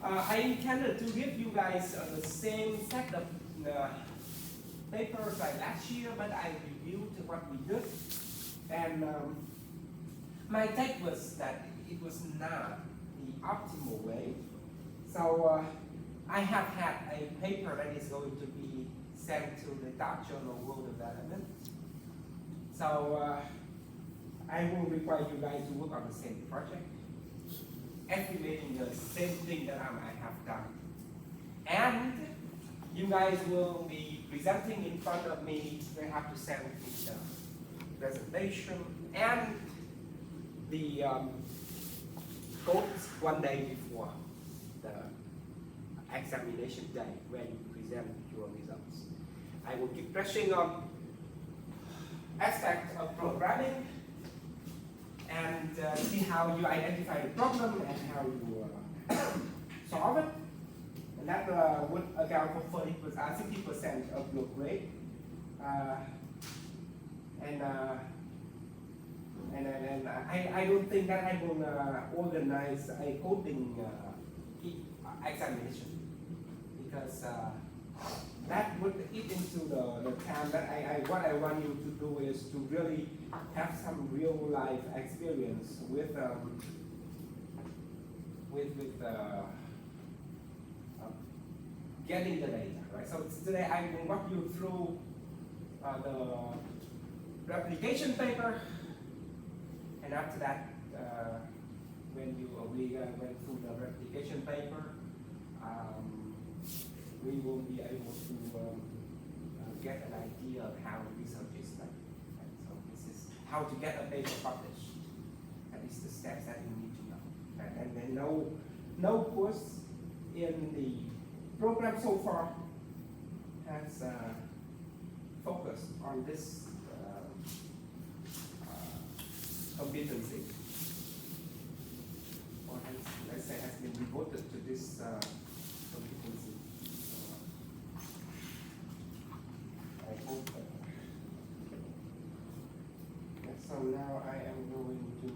I intended to give you guys the same set of papers like last year, but I reviewed what we did, and my take was that it was not the optimal way. So I have had a paper that is going to be sent to the Dutch Journal World Development. So I will require you guys to work on the same project, estimating the same thing that I have done. And you guys will be presenting in front of me. You have to send me the presentation and the codes one day before the examination day when you present your results. I will keep pressing on aspects of programming and see how you identify the problem and how you solve it. And that would account for 50% of your grade. And I don't think that I will organize a coding examination because that would eat into the time that what I want you to do is to really have some real life experience with getting the data, right? So today I will walk you through the replication paper, and after that, when we went through the replication paper, we will be able to get an idea of how research is done. Right? So this is how to get a paper published. That is the steps that you need to know. And then no course in the program so far has focused on this competency, or has, let's say, has been devoted to this competency. I hope. So now I am going to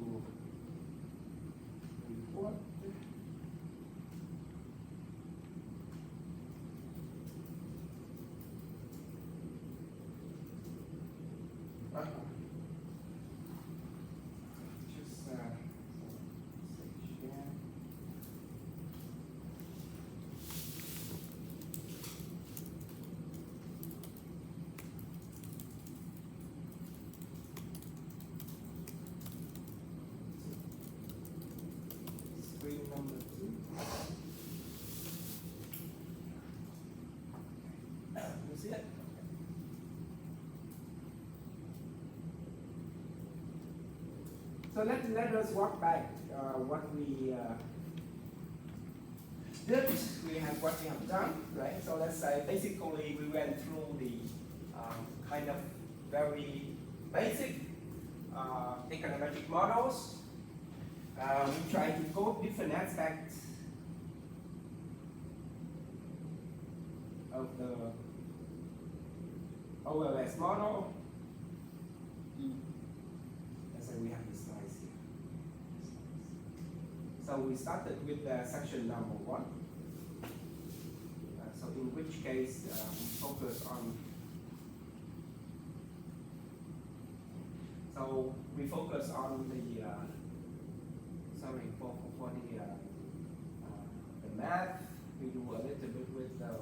report. Screen number 2. You see it? So let us walk back what we did. We have what we have done, right? So let's say basically we went through the kind of very basic econometric models. We try to code different aspects of the OLS model. Let's say we have the slides here. So we started with section number 1. So in which case we focus on. So we focus on the for the math. We do a little bit with the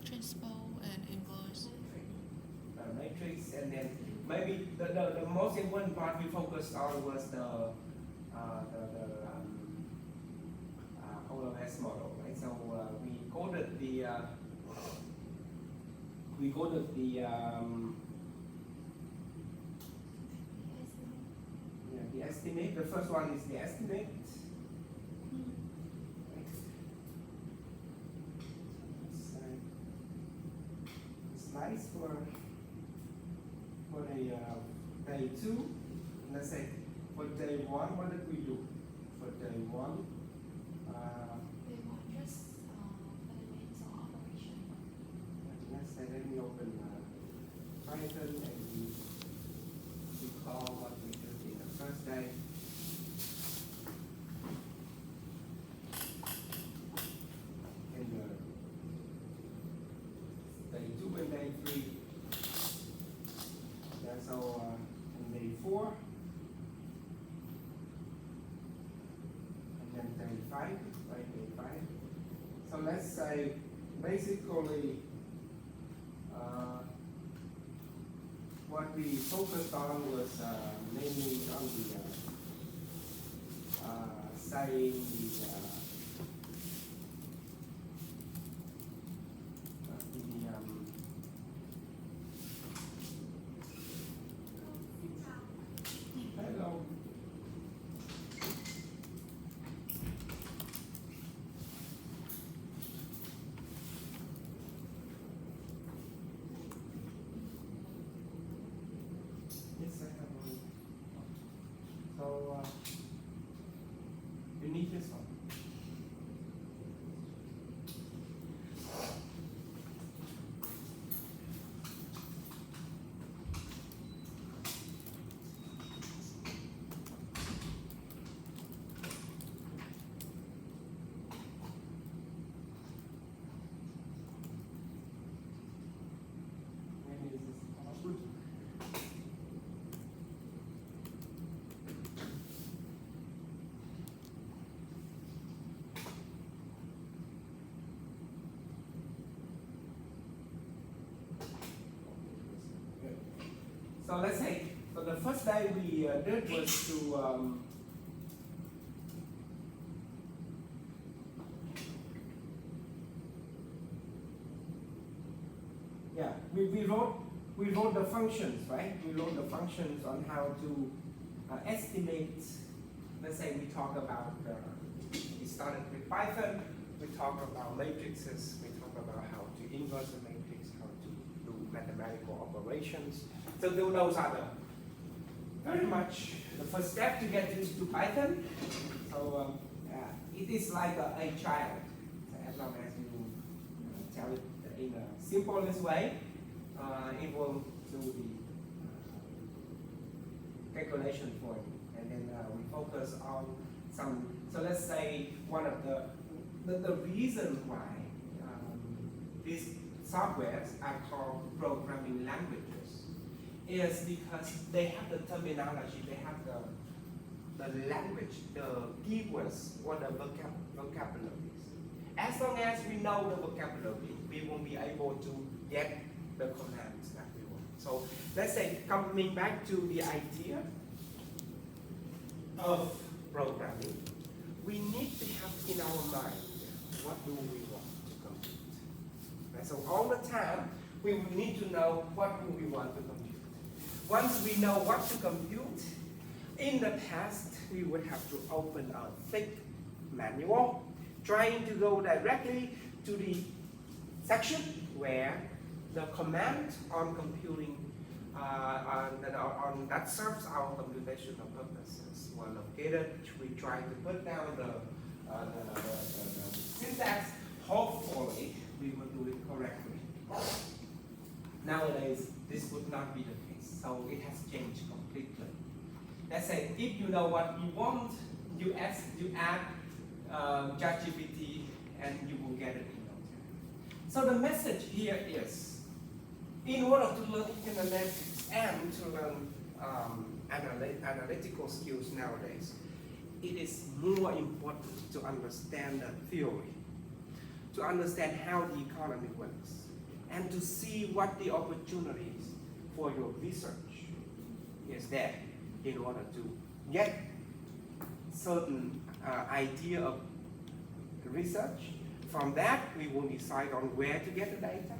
Transpo and English. matrix, and then maybe the most important part we focused on was the OLS model, right? So we coded the the estimate. The first one is the estimate. Slides for the day 2. Let's say for day 1, what did we do? For day 1, They want just elements or operation. let's say let me open Python and we recall what we did in the first day. 5, 585. So let's say basically what we focused on was mainly on the saying hello. Yes, I have one. So you need this one. Maybe this is good. So let's say, so the first day we did was to we wrote the functions, right? We wrote the functions on how to estimate. Let's say we talk about we started with Python. We talk about matrices. We talk about how to inverse a matrix, how to do mathematical operations. So those are the very much the first step to get used to Python. So it is like a child. So as long as you tell it in a simplest way, it will do the calculation for you. And then we focus on some. So let's say one of the reason why these softwares are called programming languages is because they have the terminology, they have the language, the keywords or the vocabularies. As long as we know the vocabulary, we will be able to get the commands that we want. So let's say coming back to the idea of programming, we need to have in our mind what do we want to compute. Right? So all the time we will need to know what do we want to compute. Once we know what to compute, in the past we would have to open a thick manual, trying to go directly to the section where the command on computing on that serves our computational purposes were located. We try to put down the syntax. Hopefully, we will do it correctly. Nowadays, this would not be the case, so it has changed completely. Let's say if you know what you want, you add ChatGPT, and you will get it in no time. So the message here is, in order to learn econometrics and to learn analytical skills nowadays, it is more important to understand the theory, to understand how the economy works, and to see what the opportunities for your research is there in order to get certain idea of research. From that, we will decide on where to get the data.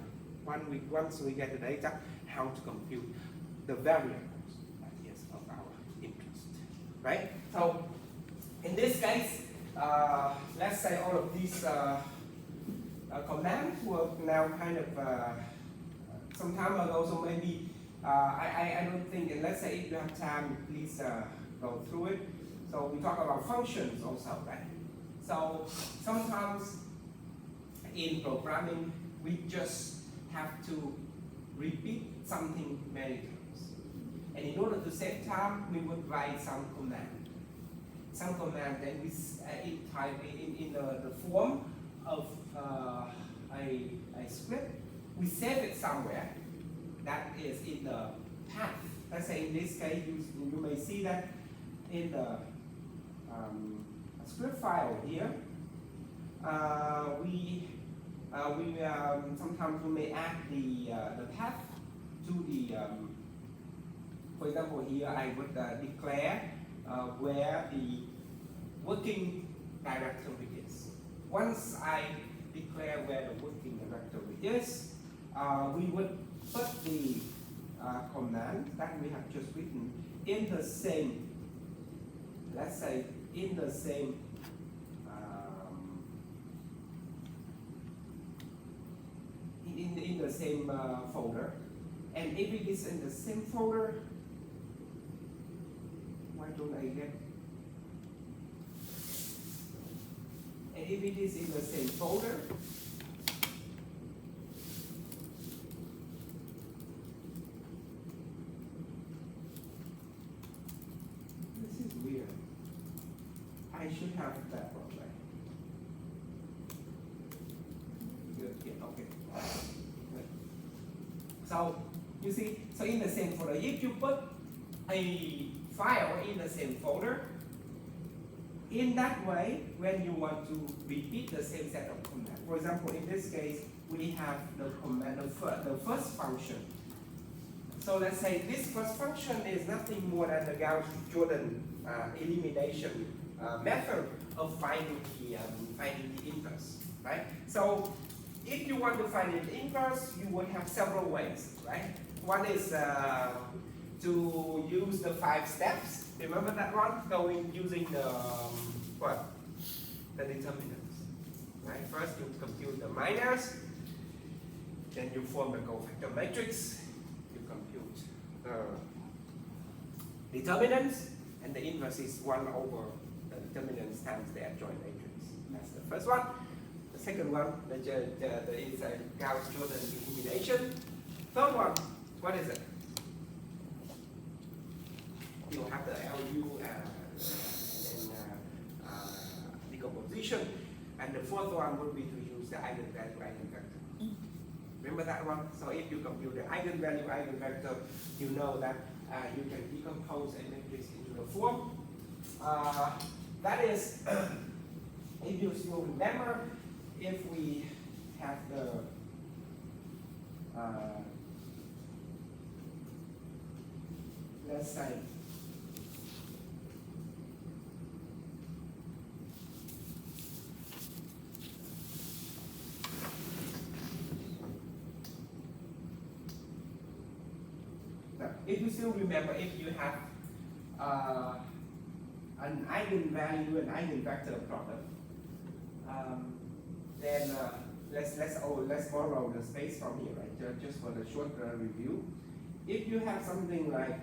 Once we get the data, how to compute the variables that is of our interest, right? So in this case, let's say all of these commands were now kind of some time ago, so maybe I don't think, and let's say if you have time, please go through it. So we talk about functions also, right? So sometimes in programming, we just have to repeat something many times. And in order to save time, we would write some command. Some command that we type in the form of a script. We save it somewhere that is in the path. Let's say in this case, you may see that in the script file here, sometimes we may add the path to the for example here I would declare where the working directory is. Once I declare where the working directory is, we would put the command that we have just written in the same, let's say in the same in the same folder. And if it is in the same folder, why don't I get? And if it is in the same folder, this is weird. I should have that one, right? Good, yeah, okay. Good. So you see, so in the same folder, if you put a file in the same folder, in that way, when you want to repeat the same set of commands, for example, in this case, we have the command, the first function. So let's say this first function is nothing more than the Gauss-Jordan elimination method of finding the inverse, right? So if you want to find the inverse, you will have several ways, right? One is to use the 5 steps. Remember that one? Going using the what? The determinants, right? First you compute the minors, then you form the cofactor matrix. You compute the determinants, and the inverse is 1 over the determinants times the adjoint matrix. That's the first one. The second one, is a Gauss-Jordan elimination. Third one, what is it? You have the LU and decomposition, and the fourth one would be to use the eigenvalue, eigenvector. Remember that one? So if you compute the eigenvalue, eigenvector, you know that you can decompose a matrix into the form. That is, if you still remember, if we have the let's say if you still remember, if you have an eigenvalue and eigenvector problem, then let's borrow the space from here, right? Just for the short review. If you have something like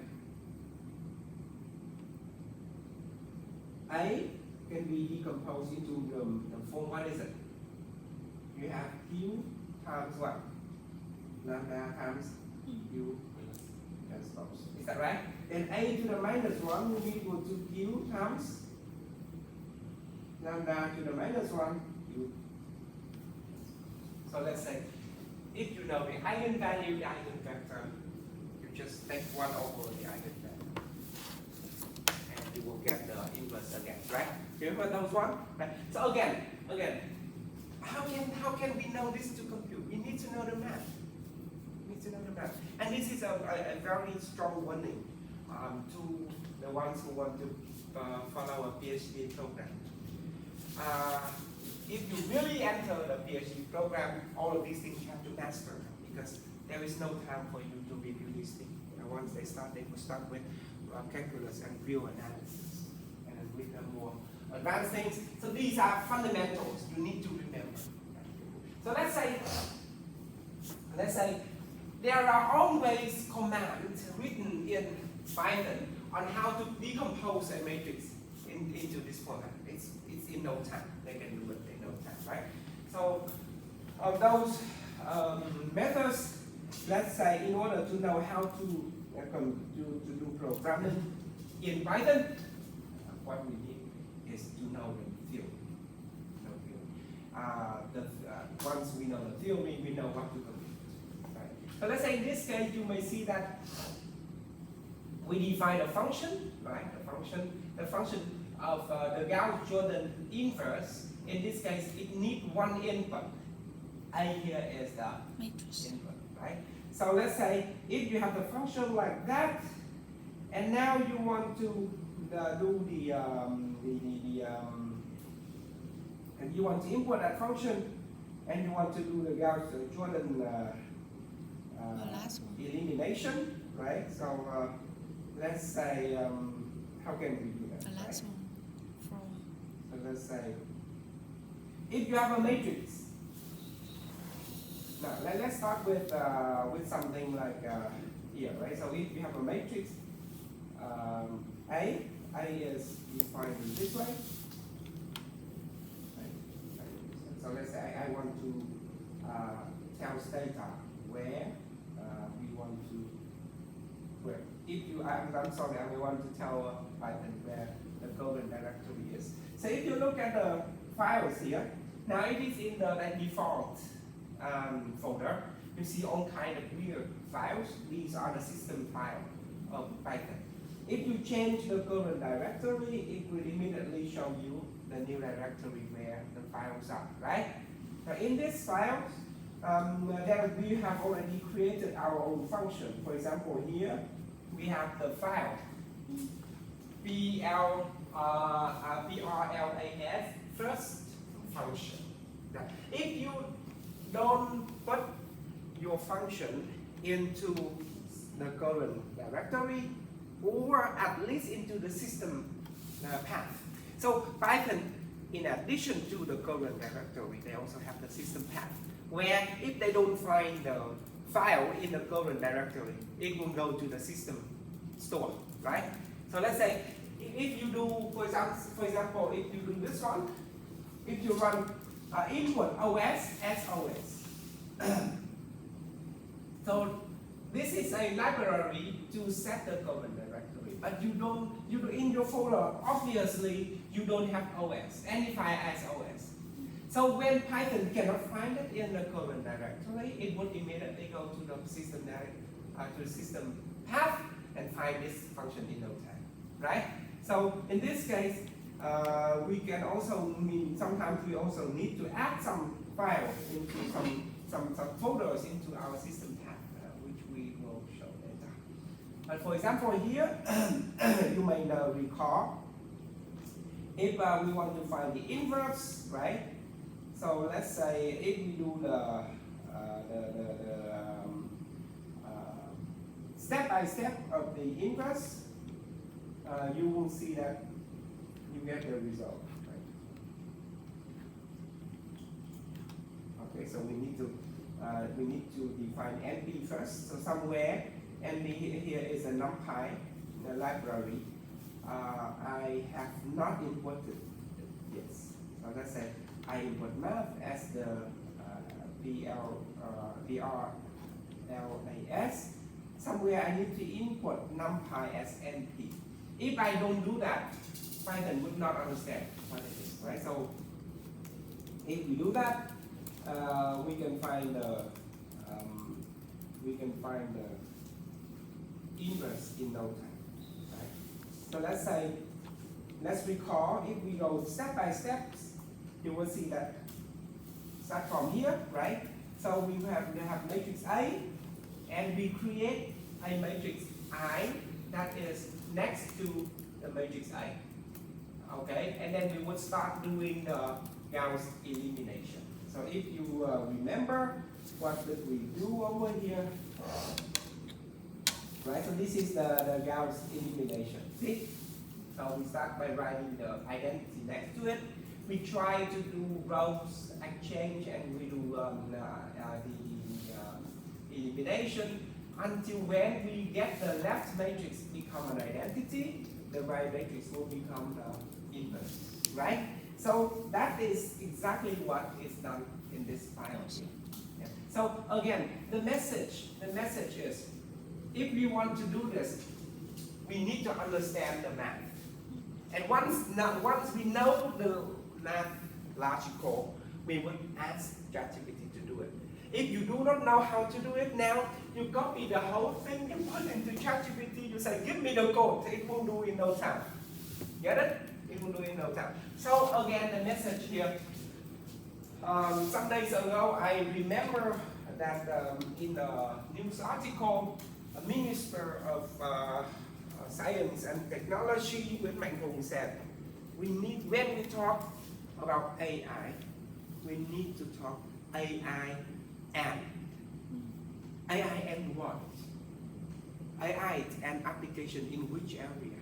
A can be decomposed into the form, what is it? You have Q times what? Lambda times Q transpose. Is that right? Then A to the minus 1 will be equal to Q times lambda to the minus 1 Q. So let's say, if you know the eigenvalue, the eigenvector, you just take 1 over the eigenvalue, and you will get the inverse again, right? Remember those one? Right? So again, how can we know this to compute? We need to know the math. We need to know the math. And this is a very strong warning to the ones who want to follow a PhD program. If you really enter the PhD program, all of these things you have to master, because there is no time for you to review these things. Once they will start with calculus and real analysis, and with the more advanced things. So these are fundamentals you need to remember. So let's say there are always commands written in Python on how to decompose a matrix into this format. It's in no time. They can do it in no time, right? So of those methods, let's say in order to know how to do programming in Python, what we need is to know the theory. Once we know the theory, we know what to compute. Right? So let's say in this case, you may see that we define a function, right? The function of the Gauss-Jordan inverse in this case, it needs one input. A here is the Matrix. input, right? So let's say if you have the function like that, and now you want to do and you want to import that function, and you want to do the Gauss-Jordan The last one. elimination, right? So let's say, how can we do that? The last right? one. From. So let's say, if you have a matrix. Now let's start with something like here, right? So if you have a matrix, A is defined in this way. Right? So let's say I want to tell data where we want to. Where if you, I'm sorry, I want to tell Python where the current directory is. So if you look at the files here, now it is in the default folder. You see all kind of weird files. These are the system files of Python. If you change the current directory, it will immediately show you the new directory where the files are, right? Now in this file, we have already created our own function. For example, here we have the file PRLAS first function. Now, if you don't put your function into the current directory, or at least into the system path. So Python, in addition to the current directory, they also have the system path, where if they don't find the file in the current directory, it will go to the system store, right? So let's say, if you do, for example, if you do this one, if you run input OS SOS, so this is a library to set the current directory, but you in your folder, obviously you don't have OS, any file as OS. So when Python cannot find it in the current directory, it would immediately go to the system path and find this function in no time, right? So in this case, we can also sometimes we also need to add some files into some folders into our system path, which we will show later. But for example here, you may recall, if we want to find the inverse, right? So let's say if we do the step by step of the inverse, you will see that you get the result. Right? Okay, so we need to define NP first. So somewhere NP here is a NumPy library. I have not imported it yet. So let's say I import math as the PRLAS. Somewhere I need to import NumPy as NP. If I don't do that, Python would not understand what it is, right? So if we do that, we can find the inverse in no time, right? So let's recall, if we go step by step, you will see that start from here, right? So we have matrix A, and we create a matrix I that is next to the matrix A. Okay, and then we would start doing the Gauss elimination. So if you remember, what did we do over here? Right, so this is the Gauss elimination. See? So we start by writing the identity next to it. We try to do rows exchange, and we do the elimination until when we get the left matrix become an identity, the right matrix will become the inverse, right? So that is exactly what is done in this file here. Yeah. So again, the message is, if we want to do this, we need to understand the math. And once we know the math logical, we would ask ChatGPT to do it. If you do not know how to do it now, you copy the whole thing, you put into ChatGPT, you say, give me the code, it will do in no time. Get it? It will do in no time. So again, the message here, Some days ago, I remember that in a news article, a Minister of Science and Technology, Nguyễn Mạnh Hùng, said, when we talk about AI, we need to talk AI and what? AI and application in which area?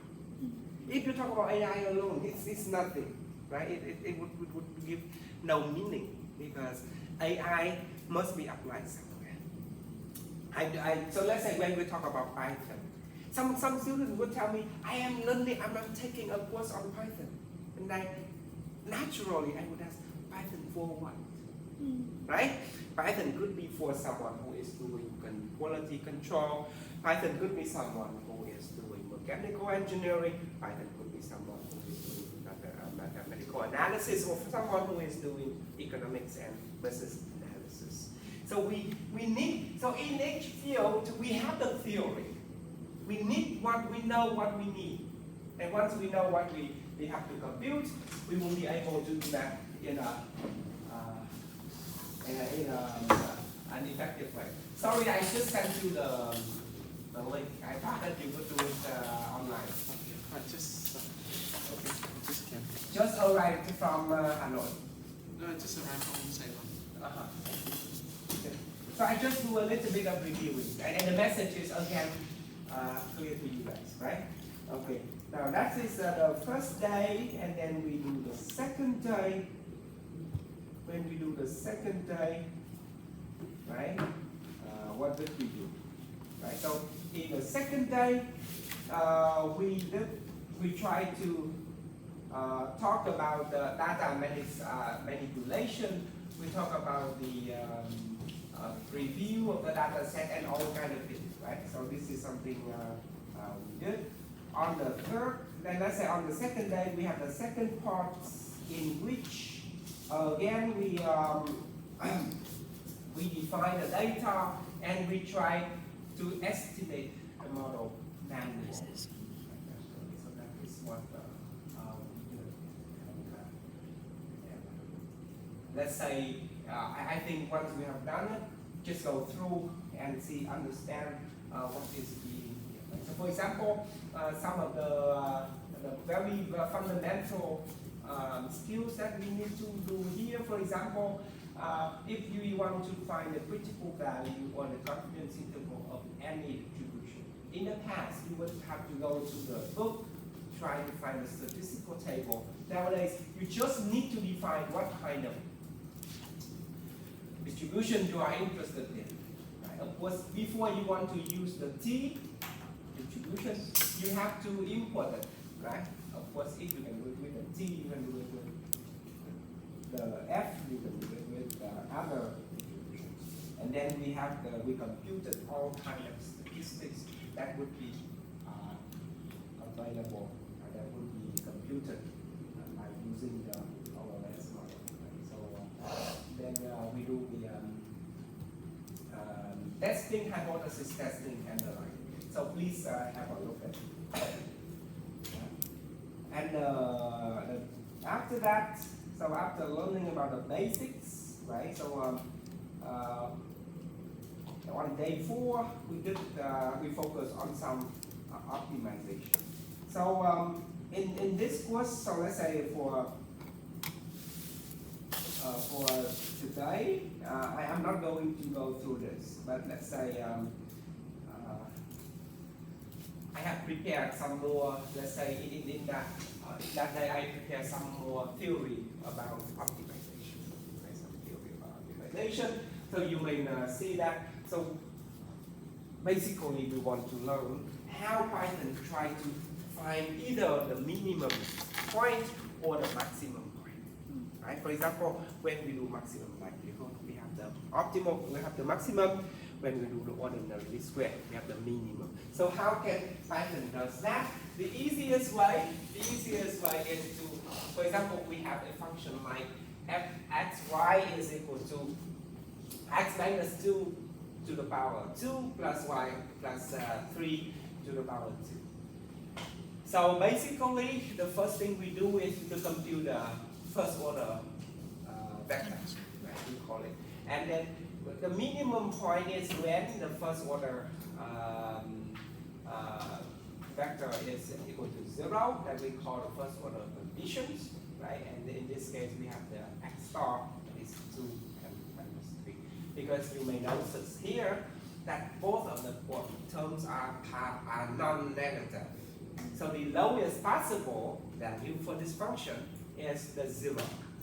If you talk about AI alone, it's nothing, right? It would give no meaning because AI must be applied somewhere. So let's say when we talk about Python, some students would tell me, I'm taking a course on Python. And naturally I would ask, Python for what? Right? Python could be for someone who is doing quality control. Python could be someone who is doing mechanical engineering. Python could be someone who is doing mathematical analysis, or someone who is doing economics and business analysis. So we need, so in each field we have the theory. We need what we know what we need. And once we know what we have to compute, we will be able to do that in an effective way. Sorry, I just sent you the link. I thought that you would do it online. Okay, just came. Just arrived from Hanoi. No, I just arrived from Saigon. Okay. So I just do a little bit of reviewing, and the message is again clear to you guys, right? Okay. Now that is the first day, and then we do the second day. When we do the second day, right? What did we do? Right. So in the second day, we tried to talk about the data manipulation. We talk about the review of the data set and all kind of things, right? So this is something we did. On the third, then let's say on the second day, we have the second part in which again we we define the data and we try to estimate the model manually. So that is what we do. Let's say, I think once we have done it, just go through and understand what is being here. So for example, some of the very fundamental skills that we need to do here, for example, if you want to find the critical value or the confidence interval of any distribution. In the past, you would have to go to the book, try to find a statistical table. Nowadays, you just need to define what kind of distribution you are interested in. Right? Of course, before you want to use the T distribution, you have to import it. Right? Of course, if you can do it with the T, you can do it with the F, you can do it with other distributions. And then we computed all kinds of statistics that would be available, that would be computed by using the OLS model. Right? So then we do the testing, hypothesis testing, and the like. So please have a look at it. And after that, so after learning about the basics, right? So on day 4, we focus on some optimization. So in this course, so let's say for today, I am not going to go through this, but let's say I have prepared some more, let's say in that day I prepared some more theory about optimization. Right? Some theory about optimization. So you may see that. So basically we want to learn how Python try to find either the minimum point or the maximum point. Right? For example, when we do maximum likelihood, we have the optimal, we have the maximum. When we do the ordinary least square, we have the minimum. So how can Python does that? The easiest way is to, for example, we have a function like fxy is equal to x minus 2 to the power 2 plus y plus 3 to the power 2. So basically, the first thing we do is to compute the first order vector, right, we call it. And then the minimum point is when the first order vector is equal to 0, that we call the first order conditions, right? And in this case, we have the x star that is 2 and minus 3. Because you may notice here that both of the terms are non-negative. So the lowest possible value for this function is the 0,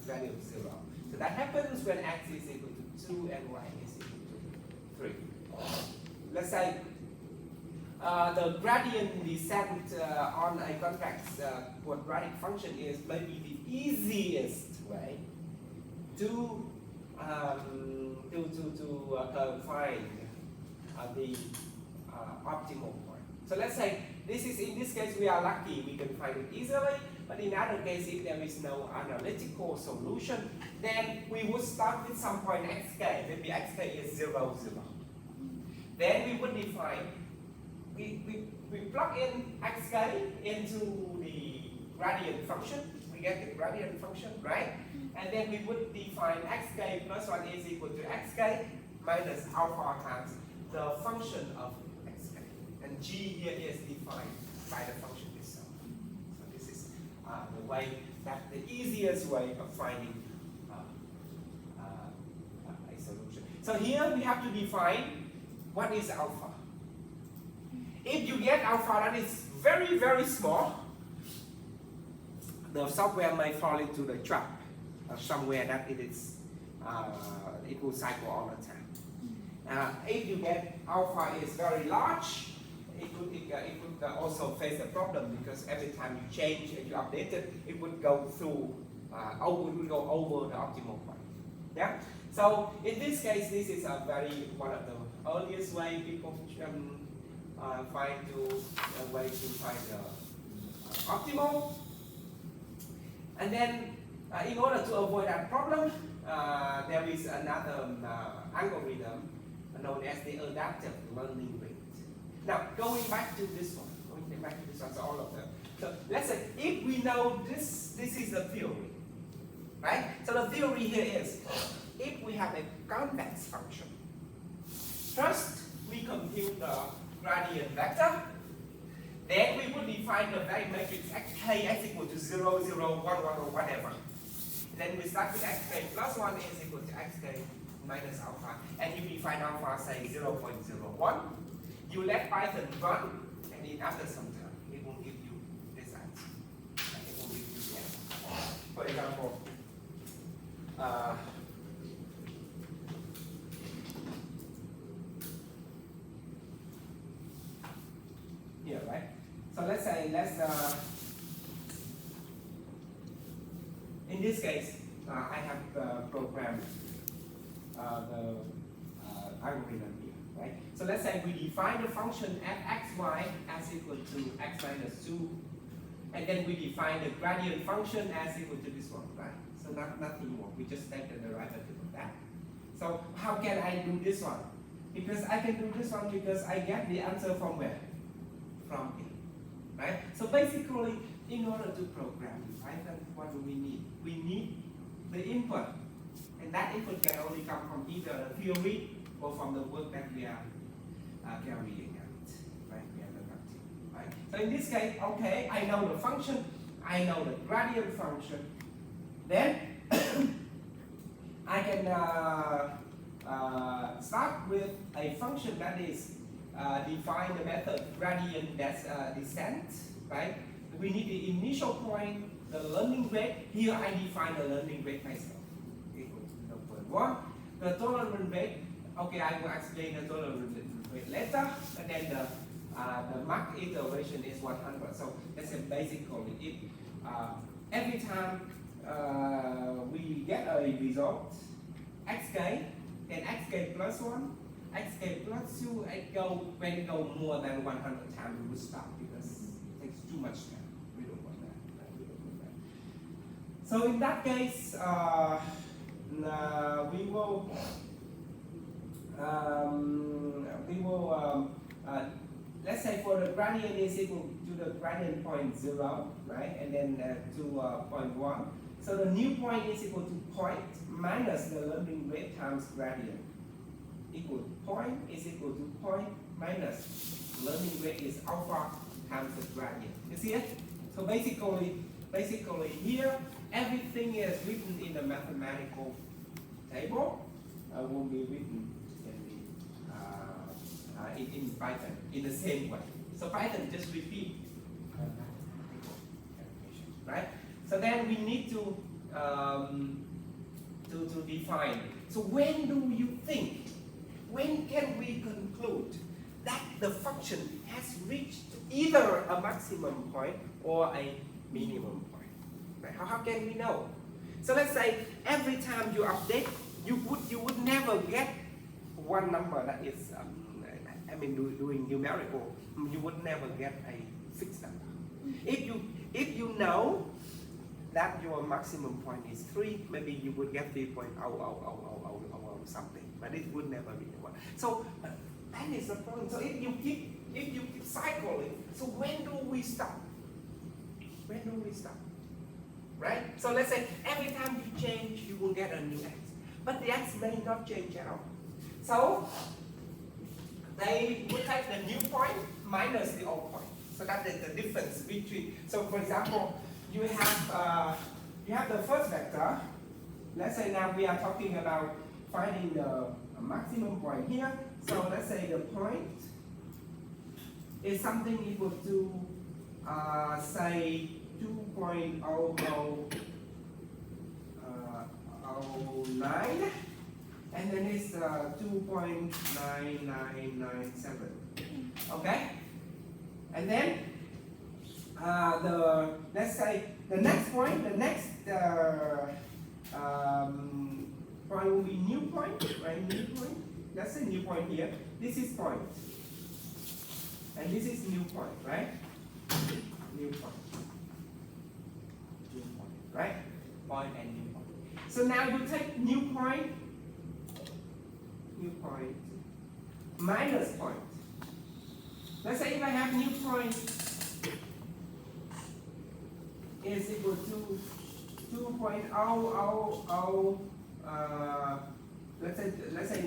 value of 0. So that happens when x is equal to 2 and y is equal to 3. Let's say the gradient descent on a convex quadratic function is maybe the easiest way to find the optimal point. So let's say in this case we are lucky, we can find it easily, but in other case if there is no analytical solution, then we would start with some point xk, maybe xk is 0, 0. Then we would define, we plug in xk into the gradient function, we get the gradient function, right? And then we would define xk plus 1 is equal to xk minus alpha times the function of xk. And g here is defined by the function itself. So this is the way, that's the easiest way of finding a solution. So here we have to define what is alpha. If you get alpha that is very, very small, the software may fall into the trap somewhere that it is it will cycle all the time. If you get alpha is very large, it would also face a problem because every time you change and you update it, it would go through would go over the optimal point. Yeah. So in this case, this is one of the earliest way people find a way to find the optimal. And then in order to avoid that problem, there is another algorithm known as the adaptive learning rate. Now, going back to this one, so all of them. So let's say if we know this is the theory, right? So the theory here is, if we have a convex function, first we compute the gradient vector, then we would define the value matrix xk is equal to 0, 0, 1, 1, or whatever. Then we start with xk plus 1 is equal to xk minus alpha. And if you define alpha, say 0.01, you let Python run, and then after some time, it will give you this answer. And it will give you the answer. For example, here, right? So let's say, in this case, I have programmed the algorithm here, right? So let's say we define the function f(xy) as equal to x minus 2, and then we define the gradient function as equal to this one, right? So nothing more, we just take the derivative of that. So how can I do this one? Because I can do this one because I get the answer from where? From it, right? So basically, in order to program Python, what do we need? We need the input, and that input can only come from either the theory or from the work that we are carrying out, right? We are conducting, right? So in this case, okay, I know the function, I know the gradient function, then I can start with a function that is define the method gradient descent, right? We need the initial point, the learning rate. Here I define the learning rate myself, equal to 0.1. The tolerance rate, okay, I will explain the tolerance rate later. And then the max iteration is 100. So that's a basically if every time we get a result, xk, then xk plus 1, xk plus 2, when it go more than 100 times, we will stop because it takes too much time. We don't want that. We don't want that. So in that case, let's say for the gradient is equal to the gradient point 0, right? And then to 0.1. So the new point is equal to point minus the learning rate times gradient. Equal to point is equal to point minus learning rate is alpha times the gradient. You see it? So basically here everything is written in the mathematical table. Will be written in Python in the same way. So Python just repeat right? So then we need to define. So when do you think? When can we conclude that the function has reached either a maximum point or a minimum point? Right? How can we know? So let's say every time you update, you would never get one number that is doing numerical. You would never get a fixed number. If you know that your maximum point is 3, maybe you would get 3.000 something, but it would never be the one. So that is the point. So if you keep cycling, so when do we stop? When do we stop? Right? So let's say every time you change, you will get a new x, but the x may not change at all. So they would take the new point minus the old point. So that is the difference between. So for example, you have the first vector. Let's say now we are talking about finding the maximum point here. So let's say the point is something equal to say 2.0009, and then it's 2.9997. Okay, and then let's say the next point, point will be new point, right? New point. Let's say new point here. This is point, and this is new point, right? New point. New point, right? Point and new point. So now you take new point minus point. Let's say if I have new point is equal to 2.000 let's say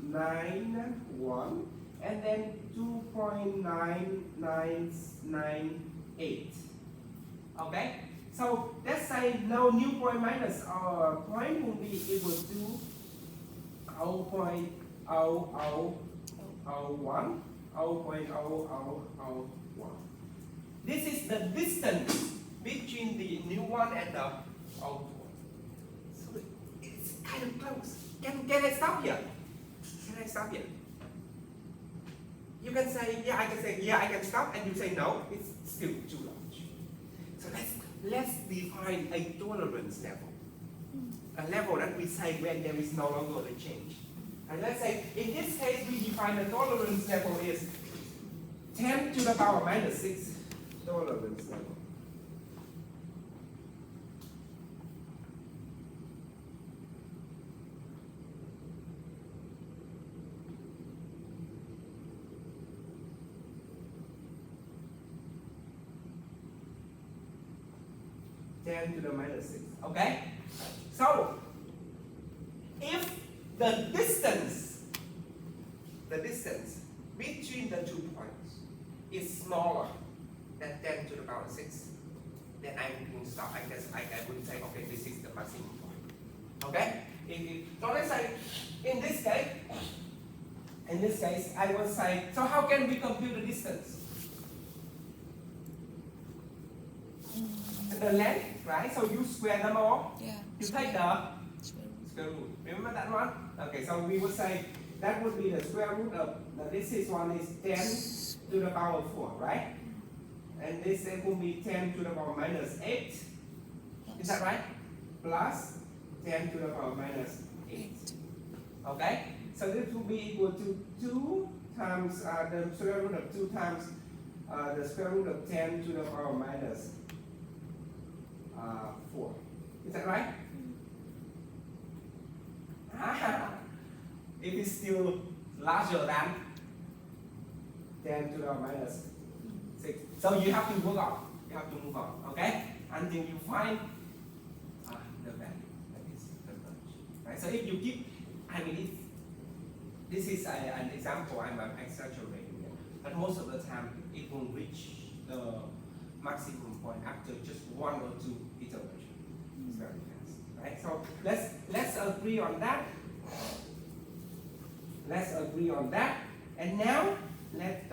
91, and then 2.9998. Okay, so let's say no new point minus point will be equal to 0.0001, 0.0001. This is the distance between the new one and the old one. So it's kind of close. Can I stop here? Can I stop here? You can say, yeah, I can say, yeah, I can stop, and you say, no, it's still too large. So let's define a tolerance level. A level that we say when there is no longer a change. And let's say, in this case, we define the tolerance level is 10 to the power minus 6 tolerance level. (10 to the minus 6). Okay? So, if the distance between the 2 points is smaller than 10 to the power 6, then I will stop. I would say, okay, this is the maximum point. Okay? So let's say, in this case, I will say, so how can we compute the distance? The length, right? So you square them all. Yeah. You take the square root. Remember that one? Okay, so we would say that would be the square root of this one is 10 to the power 4, right? And this will be 10 to the power minus 8. Is that right? Plus 10 to the power minus 8. Okay? So this will be equal to 2 times the square root of 2 times the square root of 10 to the power minus 4. Is that right? It is still larger than 10 to the minus 6. So you have to move on. Okay? Until you find So if you give, I mean, if this is an example, I'm exaggerating it, but most of the time it will reach the maximum point after just one or two iterations. It's very fast, right? So let's agree on that. Let's agree on that. And now let's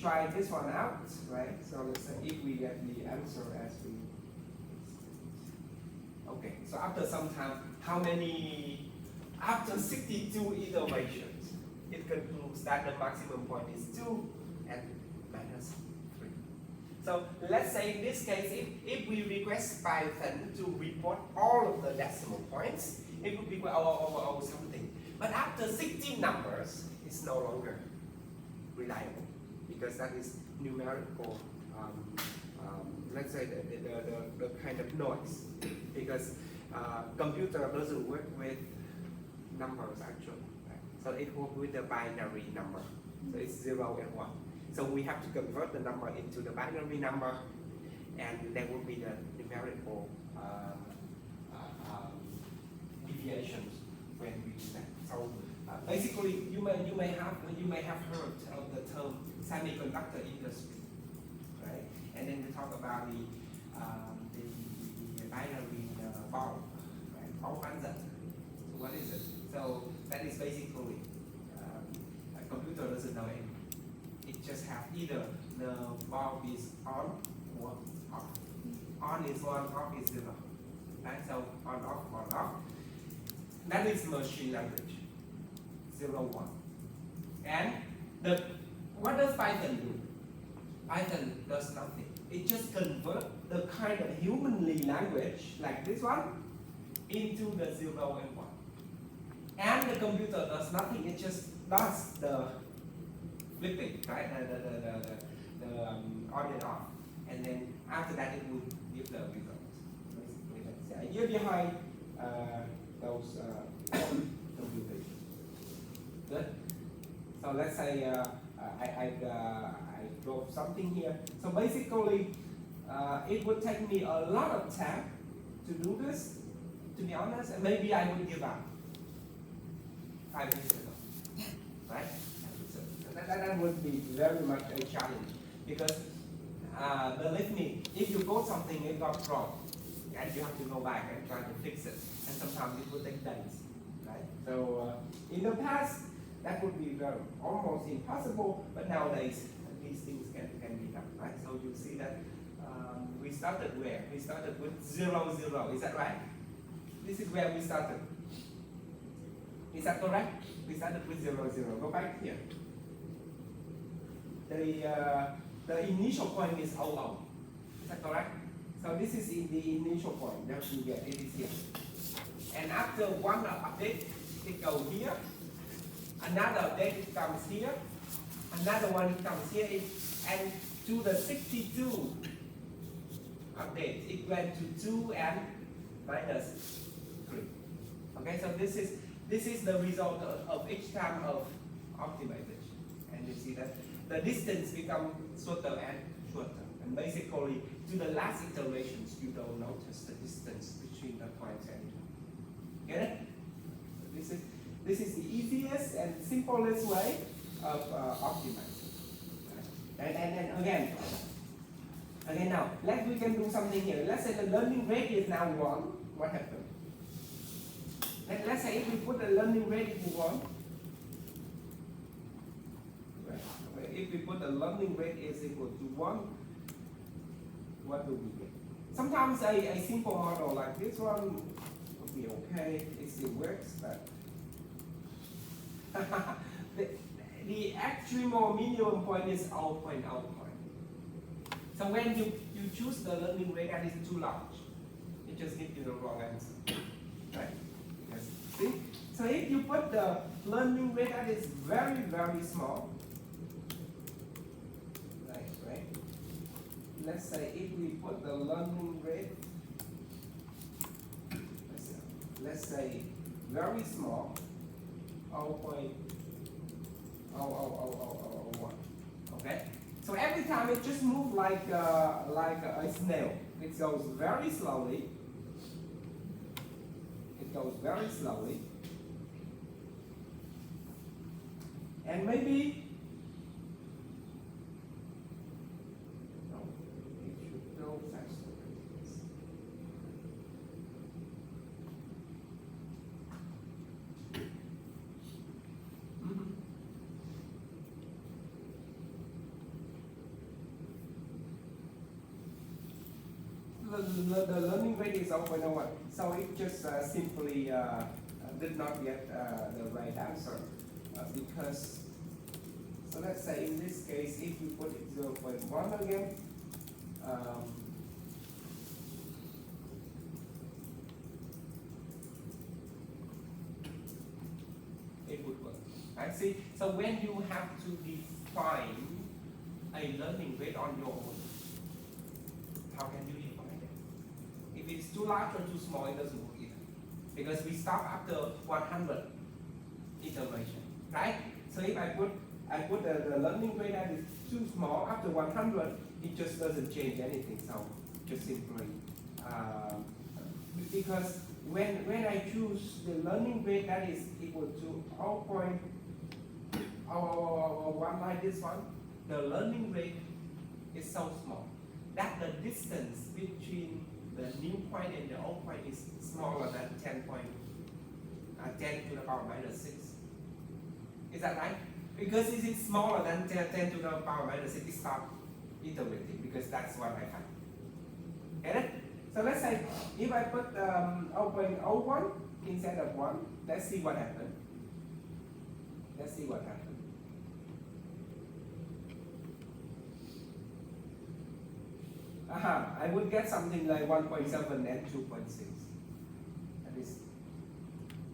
try this one out, right? So let's say if we get the answer as we. Okay, so after some time, how many? After 62 iterations, it concludes that the maximum point is 2 and minus 3. So let's say in this case, if we request Python to report all of the decimal points, it would be oh something. But after 16 numbers, it's no longer reliable because that is numerical. Let's say the kind of noise, because computer doesn't work with numbers actually, right? So it works with the binary number, so it's 0 and 1. So we have to convert the number into the binary number, and there will be the numerical deviations when we do that. So basically, you may have heard of the term semiconductor industry, right? And then we talk about the binary bulb, right? So what is it? So that is basically a computer doesn't know anything. It just has either the bulb is on or off. On is 1, off is 0. Right? So on, off. That is machine language. 0, 1. And what does Python do? Python does nothing. It just converts the kind of humanly language like this one into the 0 and 1. And the computer does nothing. It just does the flipping, right? The on and off. And then after that, it will give the results. Basically, that's the idea behind those computations. Good. So let's say I wrote something here. So basically, it would take me a lot of time to do this. To be honest, and maybe I would give up 5 years ago, right? That would be very much a challenge because believe me, if you code something it got wrong, and you have to go back and try to fix it, and sometimes it would take days, right? So in the past, that would be almost impossible, but nowadays these things can be done, right? So you see that we started where? We started with 0, 0. Is that right? This is where we started. Is that correct? We started with 0, 0. Go back here. The initial point is 0, 0. Is that correct? So this is in the initial point that you get. It is here. And after one update, it goes here. Another update, it comes here. Another one comes here. And to the 62 update, it went to 2 and minus 3. Okay, so this is the result of each time of optimization. And you see that the distance becomes shorter and shorter. And basically, to the last iterations, you don't notice the distance between the points anymore. Get it? This is the easiest and simplest way of optimizing. And again now, we can do something here. Let's say the learning rate is now 1. What happened? Let's say if we put the learning rate to 1. If we put the learning rate is equal to 1, what do we get? Sometimes a simple model like this one would be okay. It still works, but the extreme or minimum point is 0.0 point. So when you choose the learning rate that is too large, it just gives you the wrong answer, right? Yes. See? So if you put the learning rate that is very, very small, right? Let's say if we put the learning rate, let's say very small, 0.00001. Okay? So every time it just moves like a snail. It goes very slowly. It goes very slowly. And maybe no, it should go faster like this. Mhm. The learning rate is 0.01, so it just simply did not get the right answer because, so let's say in this case, if you put it 0.1 again, it would work. Right? See, so when you have to define a learning rate on your own, how can you define it? If it's too large or too small, it doesn't work either. Because we stop after 100 iteration, right? So if I put the learning rate that is too small after 100, it just doesn't change anything. So just simply because when I choose the learning rate that is equal to 0.01 like this one, the learning rate is so small that the distance between the new point and the old point is smaller than 10 to the power minus 6. Is that right? Because if it's smaller than 10 to the power minus 6, it stops iterating because that's what I find. Get it? So let's say if I put 0.01 instead of 1, let's see what happens. Let's see what happens. I would get something like 1.7 and 2.6. That is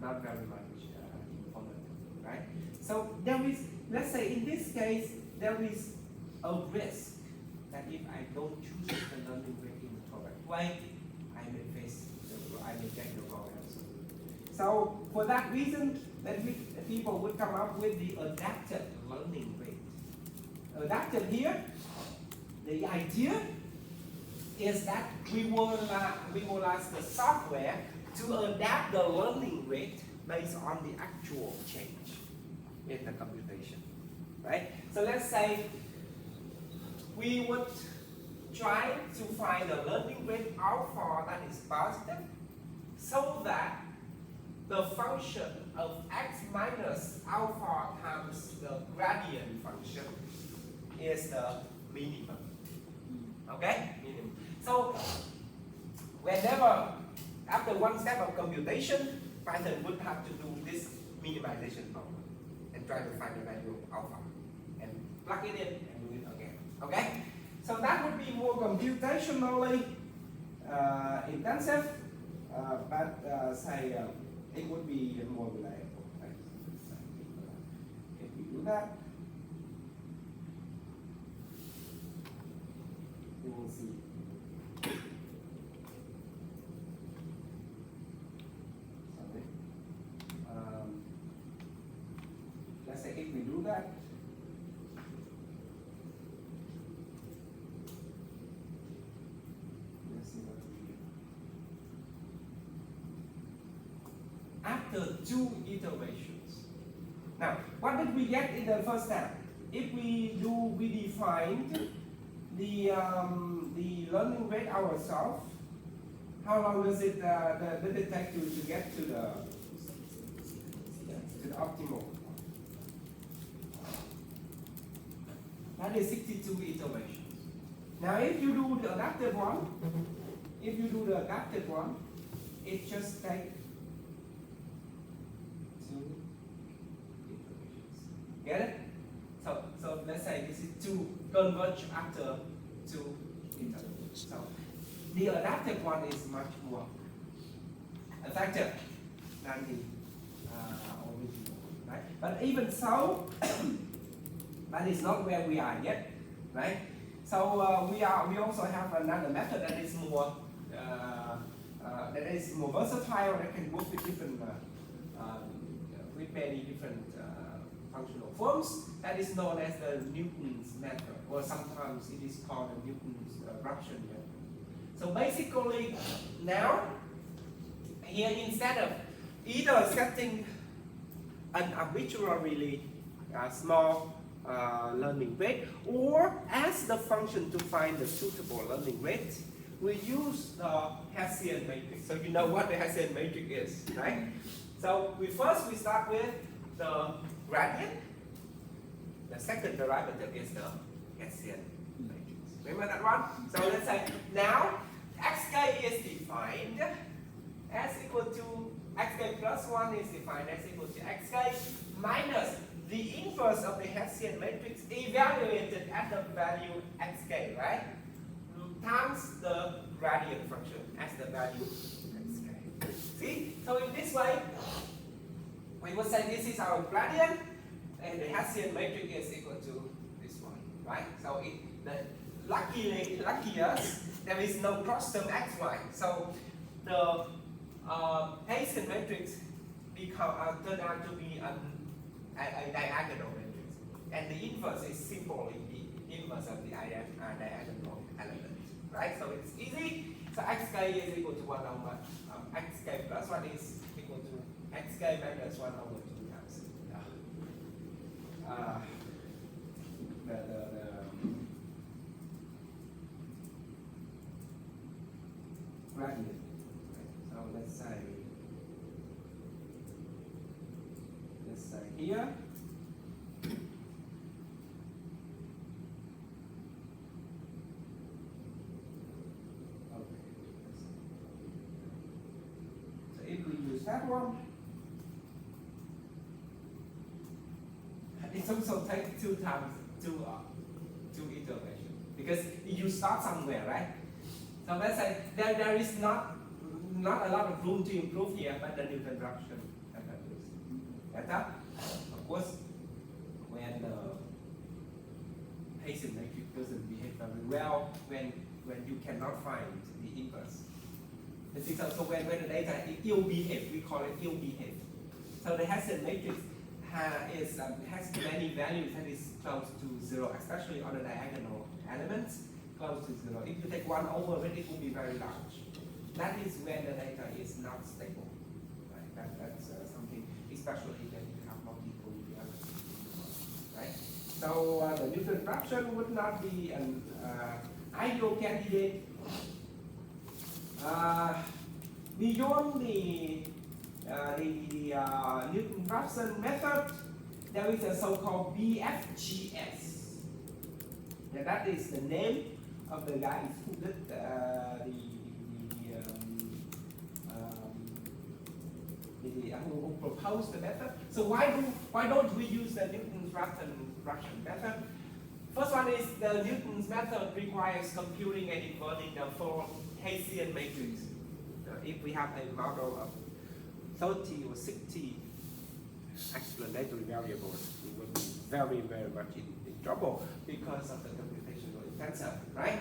not very much informative, right? So there is, let's say in this case, there is a risk that if I don't choose the learning rate in the correct way, I may get the wrong answer. So for that reason, people would come up with the adapted learning rate. Adapted here, the idea is that we will ask the software to adapt the learning rate based on the actual change in the computation, right? So let's say we would try to find the learning rate alpha that is positive so that the function of x minus alpha times the gradient function is the minimum. Okay? Minimum. So whenever, after one step of computation, Python would have to do this minimization problem and try to find the value of alpha and plug it in and do it again. Okay? So that would be more computationally intensive, but say it would be more reliable. Right? If we do that, we will see. Let's say if we do that, let's see what we do. After 2 iterations. Now, what did we get in the first step? If we defined the learning rate ourselves, how long does it take to get to the optimal? That is 62 iterations. Now, if you do the adapted one, it just takes 2 iterations. Get it? So let's say this is 2 converge after 2 iterations. So the adapted one is much more effective than the original one, right? But even so, that is not where we are yet, right? So we also have another method that is more versatile, that can work with different with many different functional forms. That is known as the Newton's method, or sometimes it is called the Newton's eruption method. So basically, now here instead of either setting an arbitrarily small learning rate or ask the function to find the suitable learning rate, we use the Hessian matrix. So you know what the Hessian matrix is, right? So we start with the gradient. The second derivative is the Hessian matrix. Remember that one? So let's say now xk is defined as equal to xk plus 1 is defined as equal to xk minus the inverse of the Hessian matrix evaluated at the value xk, right? Times the gradient function as the value xk. See? So in this way, we would say this is our gradient, and the Hessian matrix is equal to this one, right? So luckier, there is no cross term xy. So the Hessian matrix turned out to be a diagonal matrix, and the inverse is simply the inverse of the diagonal element, right? So it's easy. So xk is equal to 1 over xk plus 1 is equal to xk minus 1 over 2 times the gradient. So let's say here. If we use that one, it also takes two iterations because you start somewhere, right? So let's say there is not a lot of room to improve here, but the Newton eruption is better. Of course, when the Hessian matrix doesn't behave very well, when you cannot find the inverse. So when the data is ill-behaved, we call it ill-behaved. So the Hessian matrix has many values that is close to 0, especially on the diagonal elements, close to 0. If you take 1 over it, it will be very large. That is when the data is not stable. Right? That's something, especially when you have multiple realities. Right? So the Newton eruption would not be an ideal candidate. Beyond the Newton eruption method, there is a so-called BFGS. Yeah, that is the name of the guy who did who proposed the method. So why don't we use the Newton's eruption method? First one is the Newton's method requires computing and inverting the full Hessian matrix. If we have a model of 30 or 60 explanatory variables, we will be very, very much in trouble because of the computational intensive, right?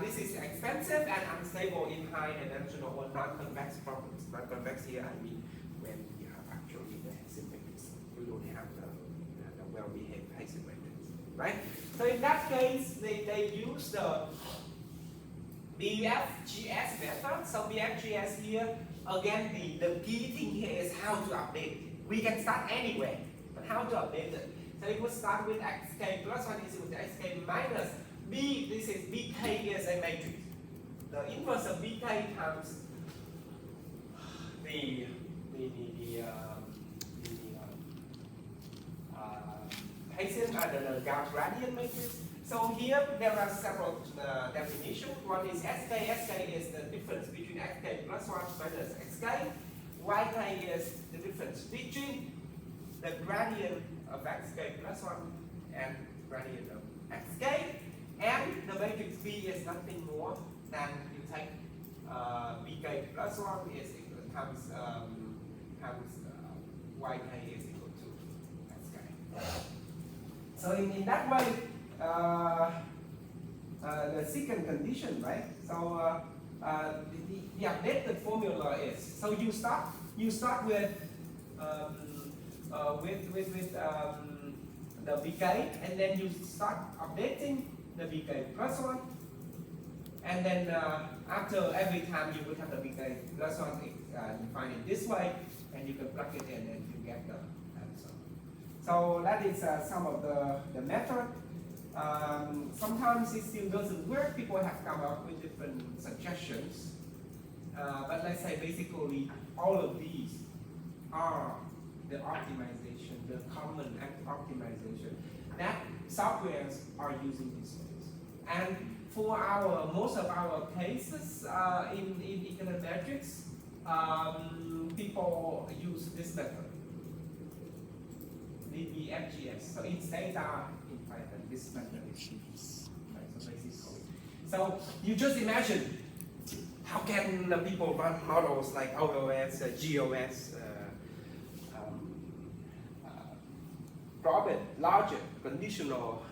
This is expensive and unstable in high-dimensional or non-convex problems. Non-convex here, I mean when you have actually the Hessian matrix, you don't have the well-behaved Hessian matrix, right? So in that case, they use the BFGS method. So BFGS here, again, the key thing here is how to update it. We can start anywhere, but how to update it? So it would start with xk plus 1 is equal to xk minus b. This is bk is a matrix. The inverse of bk times the Hessian the gradient matrix. So here there are several definitions. One is sk. Sk is the difference between xk plus 1 minus xk. Yk is the difference between the gradient of xk plus 1 and gradient of xk. And the matrix B is nothing more than you take bk plus 1 is equal times yk is equal to xk. So in that way, the second condition, right? So the updated formula is, so you start with the BK, and then you start updating the BK plus one, and then after every time you would have the BK plus one, you find it this way, and you can plug it in and you get the answer. So that is some of the method. Sometimes it still doesn't work. People have come up with different suggestions. But let's say basically all of these are the optimization, the common optimization that softwares are using these days. And for most of our cases in econometrics, people use this method, DBFGS. So it's data in Python, this method is right, so basically. So you just imagine how can the people run models like OOS, GOS, probit logic, conditional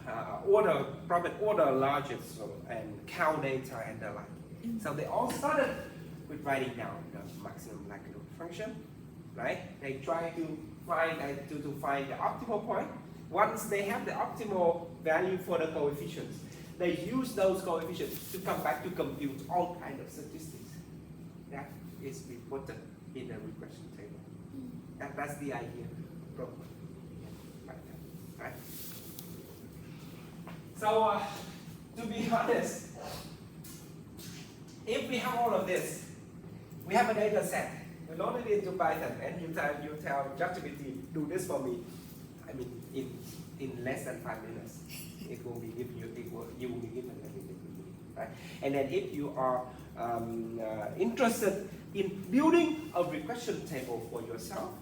order, probit order logic, and count data and the like. So they all started with writing down the maximum likelihood function, right? They try to find to find the optimal point. Once they have the optimal value for the coefficients, they use those coefficients to come back to compute all kinds of statistics. That is reported in the regression table. That's the idea problem. Right? So, to be honest, if we have all of this, we have a data set. We load it into Python, and you tell ChatGPT, do this for me. I mean, in less than 5 minutes, it will be given you will be given everything you need, right? And then if you are interested in building a regression table for yourself,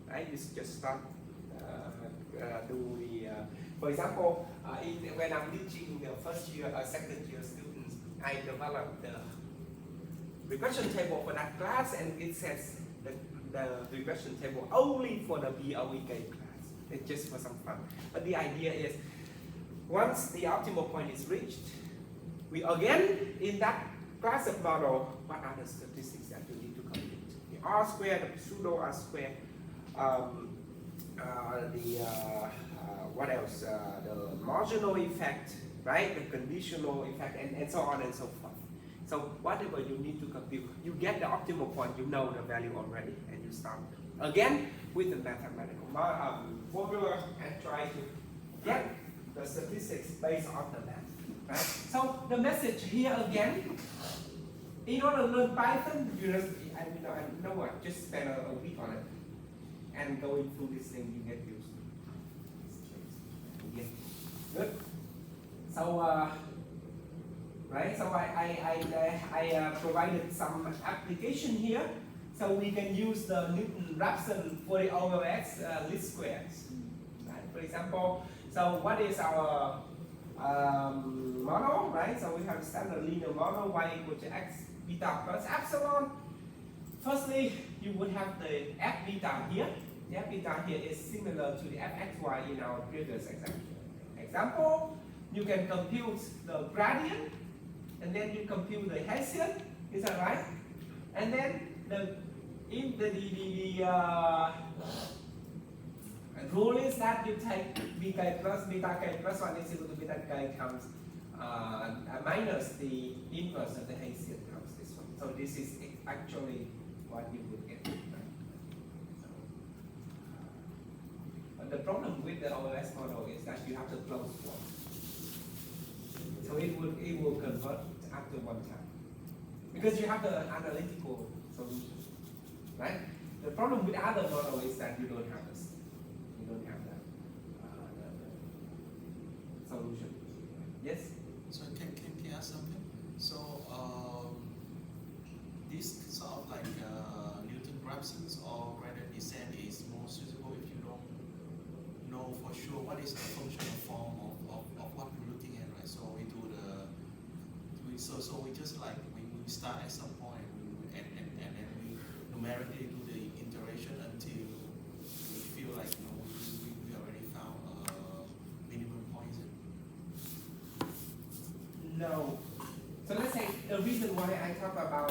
right? You just start for example, when I'm teaching the first year or second year students, I developed the regression table for that class, and it says the regression table only for the BOEK class. It's just for some fun. But the idea is, once the optimal point is reached, we again, in that class of model, what are the statistics that you need to compute? The R squared, the pseudo R squared, what else? The marginal effect, right? The conditional effect, and so on and so forth. So whatever you need to compute, you get the optimal point, you know the value already, and you start again with the mathematical formula and try to get the statistics based on the math, right? So the message here again, in order to learn Python, you know what, just spend a week on it, and going through this thing, you get used to it. Yeah. Good. So, right, so I provided some application here, so we can use the Newton-Raphson for the OOS least squares. Right? For example, so what is our model, right? So we have a standard linear model, y equal to x beta plus epsilon. Firstly, you would have the f beta here. The f beta here is similar to the fxy in our previous example. You can compute the gradient, and then you compute the Hessian. Is that right? And then the rule is that you take bk plus beta k plus 1 is equal to beta k times minus the inverse of the Hessian times this one. So this is actually what you would get. Right? So, but the problem with the OOS model is that you have to close one. So it will convert after one time, because you have the analytical solution, right? The problem with other model is that you don't have this. You don't have the solution. Yes. So can I ask something? So this sort of like Newton-Raphson's or gradient descent is more suitable if you don't know for sure what is the functional form of what we're looking at, right? So we do so we just like we start at some point and then we numerically do the iteration until we feel like we already found a minimum point. No. So let's say the reason why I talk about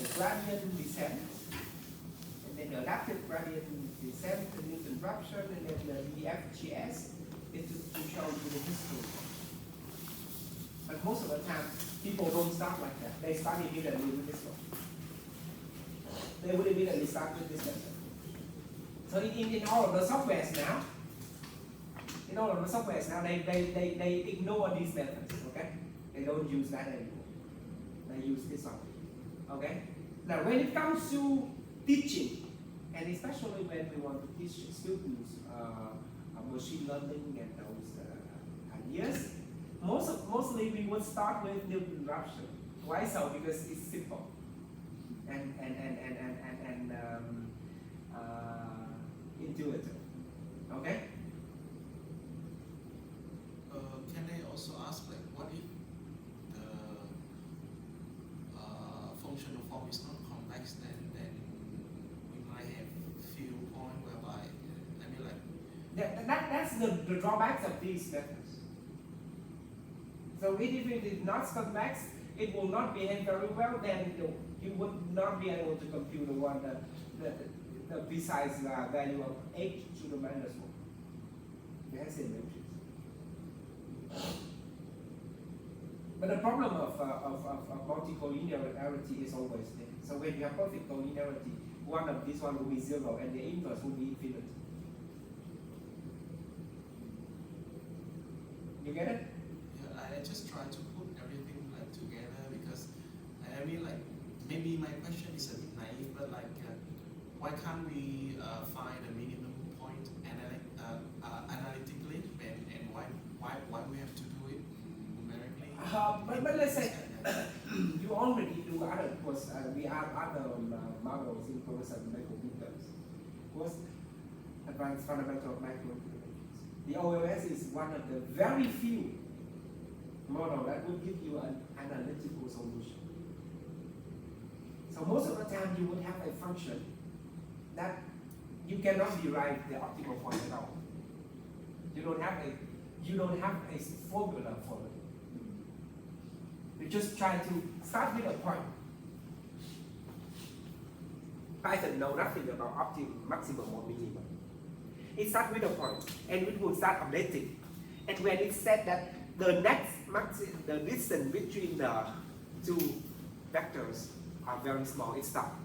the gradient descent, and then the adaptive gradient descent, the Newton rupture, and then the FGS is to show you the history. But most of the time, people don't start like that. They start immediately with this one. They would immediately start with this method. So in all of the softwares now, they ignore these methods, okay? They don't use that anymore. They use this one, okay? Now, when it comes to teaching, and especially when we want to teach students machine learning and those ideas, mostly we would start with Newton rupture. Why so? Because it's simple and intuitive. Okay. Can I also ask, like, what if the functional form is not convex? Then we might have few points whereby, I mean, like. That's the drawbacks of these methods. So if it is not convex, it will not behave very well. Then you would not be able to compute the precise value of h to the minus 1. The Hessian matrix. But the problem of multicollinearity is always there. So when you have perfect collinearity, one of this one will be 0 and the inverse will be infinity. You get it? Yeah, I just try to put everything like together because I mean, like, maybe my question is a bit naive, but like, why can't we find a minimum point analytically, and why we have to do it numerically? But let's say you already do other course. We have other models in course of micrometers. Course advanced fundamental of micrometers. The OLS is one of the very few models that will give you an analytical solution. So most of the time you would have a function that you cannot derive the optimal point at all. You don't have a formula for it. You just try to start with a point. Python knows nothing about optimum, maximum, or minimum. It starts with a point, and it will start updating. And when it said that the the distance between the two vectors are very small, it stops.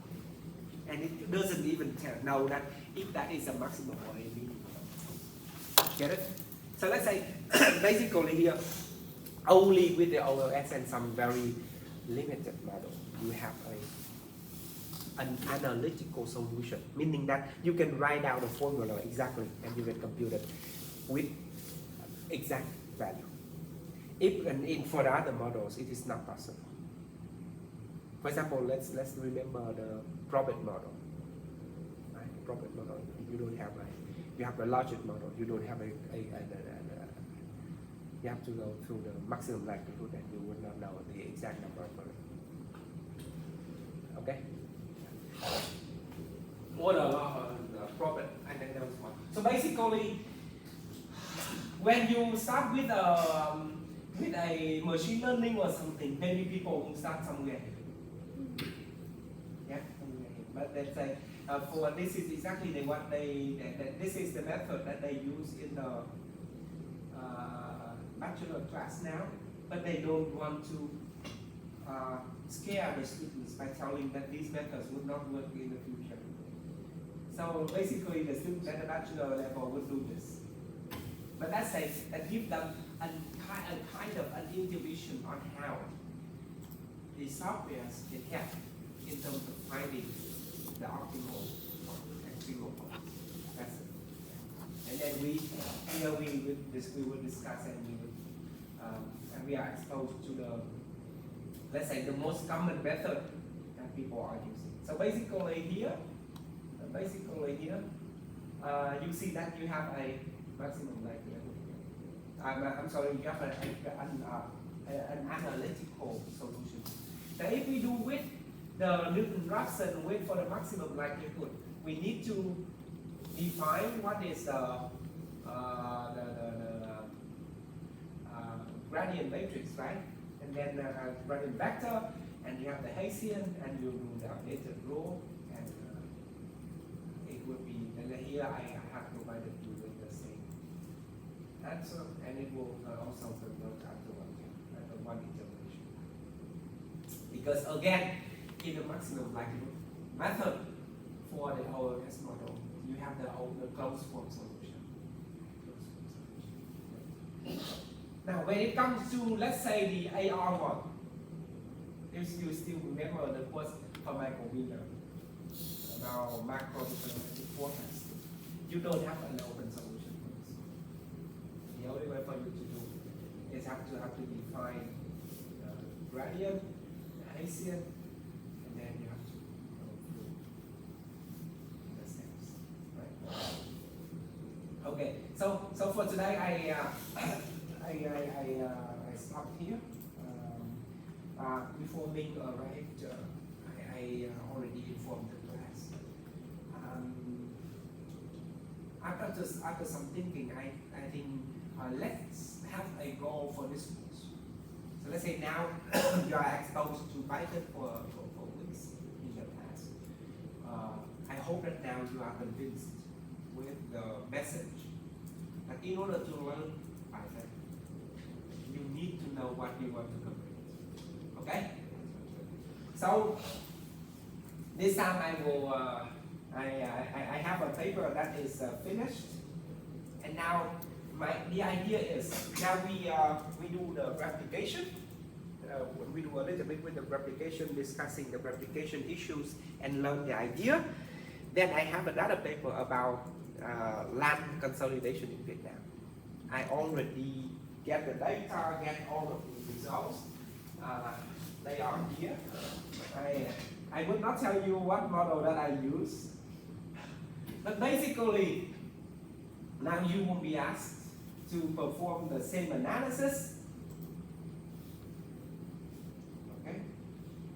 And it doesn't even know that if that is a maximum or a minimum. Get it? So let's say, basically here, only with the OLS and some very limited model, you have an analytical solution, meaning that you can write down the formula exactly and you can compute it with exact value. If for the other models, it is not possible. For example, let's remember the Probit model. Right? The Probit model, you don't have you have a logic model. You don't have you have to go through the maximum likelihood, and you would not know the exact number for it. Okay. What a lot of Probit, and then there was one. So basically, when you start with a machine learning or something, maybe people will start somewhere. Yeah, but let's say for this is exactly this is the method that they use in the bachelor class now, but they don't want to scare the students by telling that these methods would not work in the future. So basically, the students at the bachelor level would do this. But let's say that give them a kind of an intuition on how the softwares can help in terms of finding the optimal and single point. That's it. And then we would discuss and we are exposed to the, let's say, the most common method that people are using. So basically here, you see that you have a maximum likelihood. I'm sorry, you have an analytical solution. So if we do with the Newton-Raphson with for the maximum likelihood, we need to define what is the gradient matrix, right? And then gradient vector, and you have the Haitian, and you do the updated rule, and it would be, and here I have provided you with the same answer, and it will also convert after one iteration. Because again, in the maximum likelihood method for the OLS model, you have the closed form solution. Now, when it comes to, let's say, the AR one, if you still remember the course from Michael Wiener about macro-deterministic forecasting, you don't have an open solution for this. The only way for you to do is have to define gradient, Haitian, and then you have to go through the steps, right? Okay, so for today I stopped here. Before Ming arrived, I already informed the class. After some thinking, I think let's have a goal for this course. So let's say now you are exposed to Python for weeks in the past. I hope that now you are convinced with the message that in order to learn Python, you need to know what you want to complete. Okay? So this time I will I have a paper that is finished, and now the idea is now we do the replication. We do a little bit with the replication, discussing the replication issues and learn the idea. Then I have another paper about land consolidation in Vietnam. I already get the data, get all of the results. They are here. I will not tell you what model that I use, but basically now you will be asked to perform the same analysis. Okay?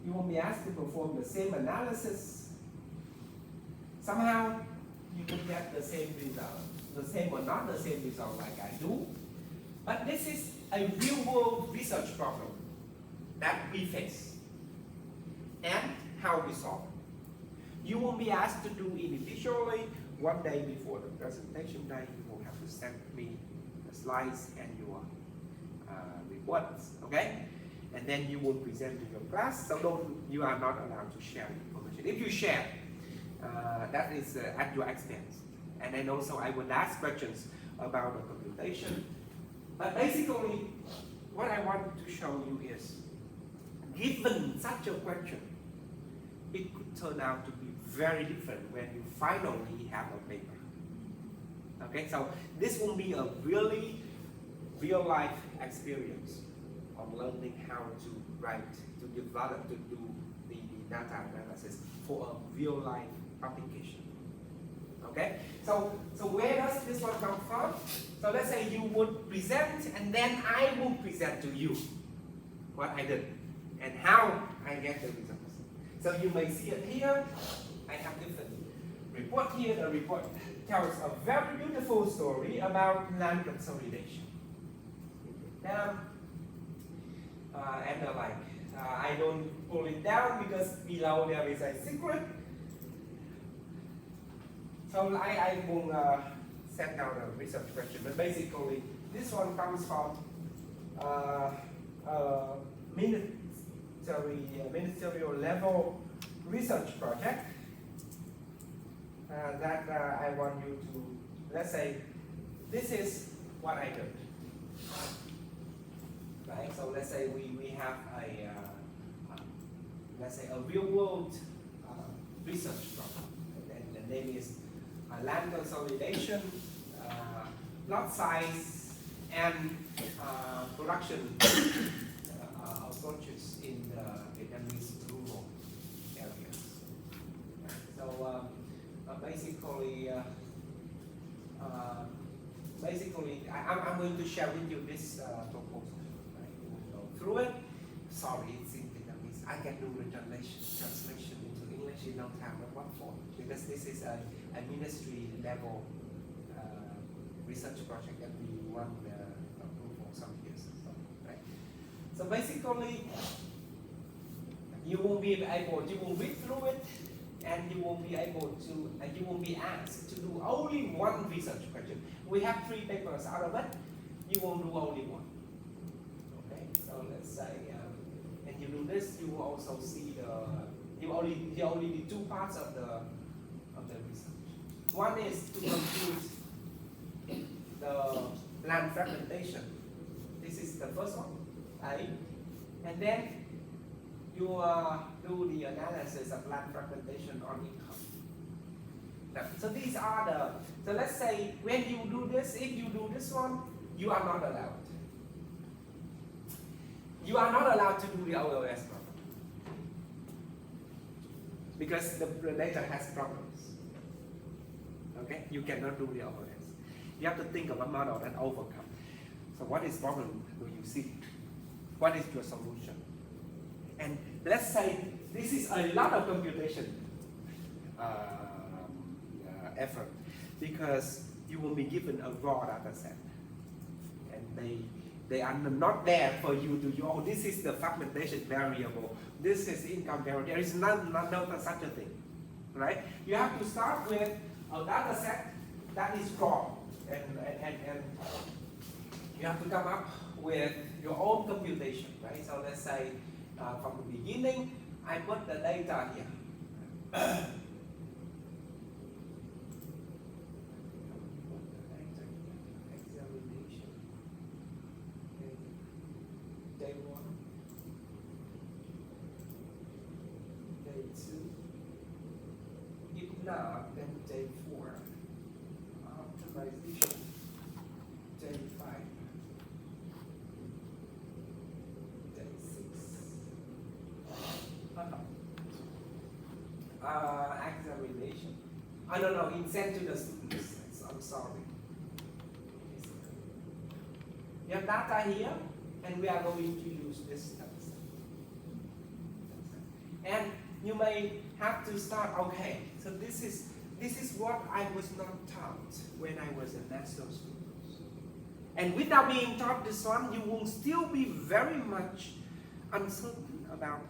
You will be asked to perform the same analysis. Somehow you will get the same result, the same or not the same result like I do. But this is a real-world research problem that we face and how we solve it. You will be asked to do individually. One day before the presentation day, you will have to send me the slides and your reports, okay? And then you will present to your class. So you are not allowed to share information. If you share, that is at your expense. And then also I will ask questions about the computation. But basically, what I want to show you is, given such a question, it could turn out to be very different when you finally have a paper. Okay, so this will be a really real-life experience of learning how to write, to develop, to do the data analysis for a real-life application. Okay, so where does this one come from? So let's say you would present, and then I will present to you what I did and how I get the results. So you may see it here. I have different report here. The report tells a very beautiful story about land consolidation. Now, and the like. I don't pull it down because below there is a secret. So I will set down a research question. But basically, this one comes from ministerial level research project that I want you to, let's say, this is what I did. Right, so let's say we have let's say a real world research problem, and the name is land consolidation, lot size, and production approaches in the Vietnamese rural areas. So basically, I'm going to share with you this proposal. Right? You will go through it. Sorry, it's in Vietnamese. I can do the translation into English in no time, but what for? Because this is a ministry level research project that we won approval some years ago. Right? So basically, You won't be able, you will read through it, and you won't be able to, and you won't be asked to do only one research question. We have 3 papers out of it, you won't do only one. Okay, so let's say, and you do this, you will also see you only need 2 parts of the research. One is to compute the land fragmentation. This is the first one, right? And then you do the analysis of land fragmentation on income. Now, so these are the, so let's say when you do this, if you do this one, you are not allowed. You are not allowed to do the OLS problem. Because the data has problems. Okay, you cannot do the OLS. You have to think of a model that overcome. So what is problem do you see? What is your solution? And let's say this is a lot of computation effort, because you will be given a raw data set, and they are not there for you to, oh, this is the fragmentation variable, this is income variable. There is no such a thing, right? You have to start with a data set that is raw, and you have to come up with your own computation, right? So let's say from the beginning, I put the data here. Examination. Day 1. Day 2. If not, then day 4. Optimization. Day 5. Day 6. Examination. No, it's sent to the students. I'm sorry. You have data here, and we are going to use this data set. And you may have to start, okay, so this is what I was not taught when I was a national student. And without being taught this one, you will still be very much uncertain about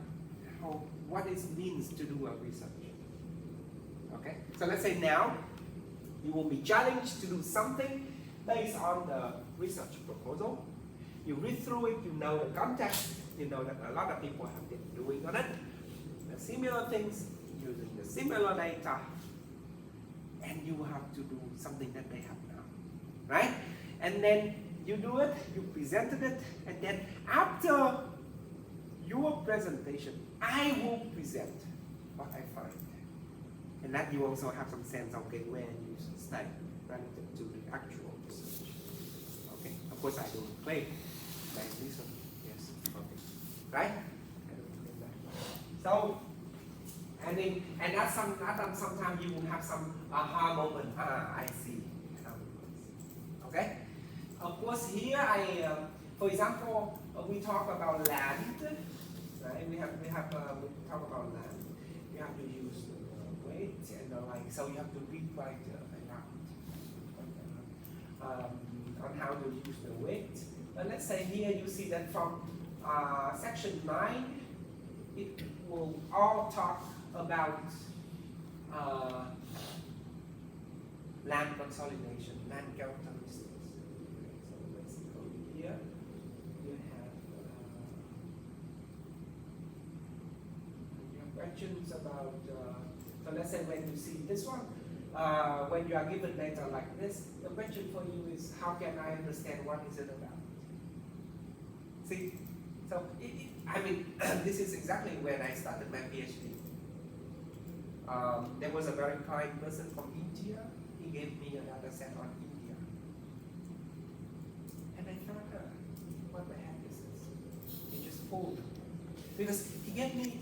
what it means to do a research. Okay? So let's say now, you will be challenged to do something based on the research proposal. You read through it, you know the context, you know that a lot of people have been doing on it, the similar things, using the similar data, and you have to do something that they have now, right? And then you do it, you presented it, and then after your presentation, I will present what I find. And that you also have some sense of, okay, where you stand relative to the actual research. Okay, of course I don't play like this one. Yes, okay. Right? So, and that's sometimes you will have some aha moment. I see how it works. Okay? Of course, here for example, we talk about land. Right? We talk about land. You have to use weight and the like. So you have to rewrite on how to use the weight. But let's say here you see that from section 9, it will all talk about land consolidation, land characteristics. So basically here you have questions about, so let's say when you see this one, when you are given data like this, the question for you is, how can I understand what is it about? See, so I mean, this is exactly when I started my PhD. There was a very kind person from India. He gave me a data set on India. And I thought, what the heck is this? He just pulled. Because he gave me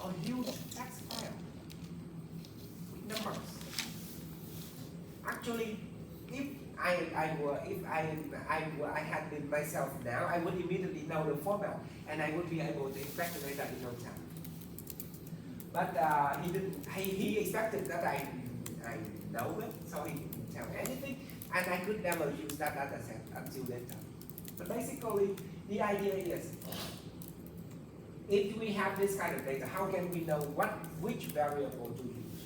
a huge text file with numbers. Actually, if I had been myself now, I would immediately know the format, and I would be able to extract the data in no time. But he didn't. He expected that I know it, so he didn't tell anything, and I could never use that data set until later. But basically, the idea is, if we have this kind of data, how can we know which variable to use?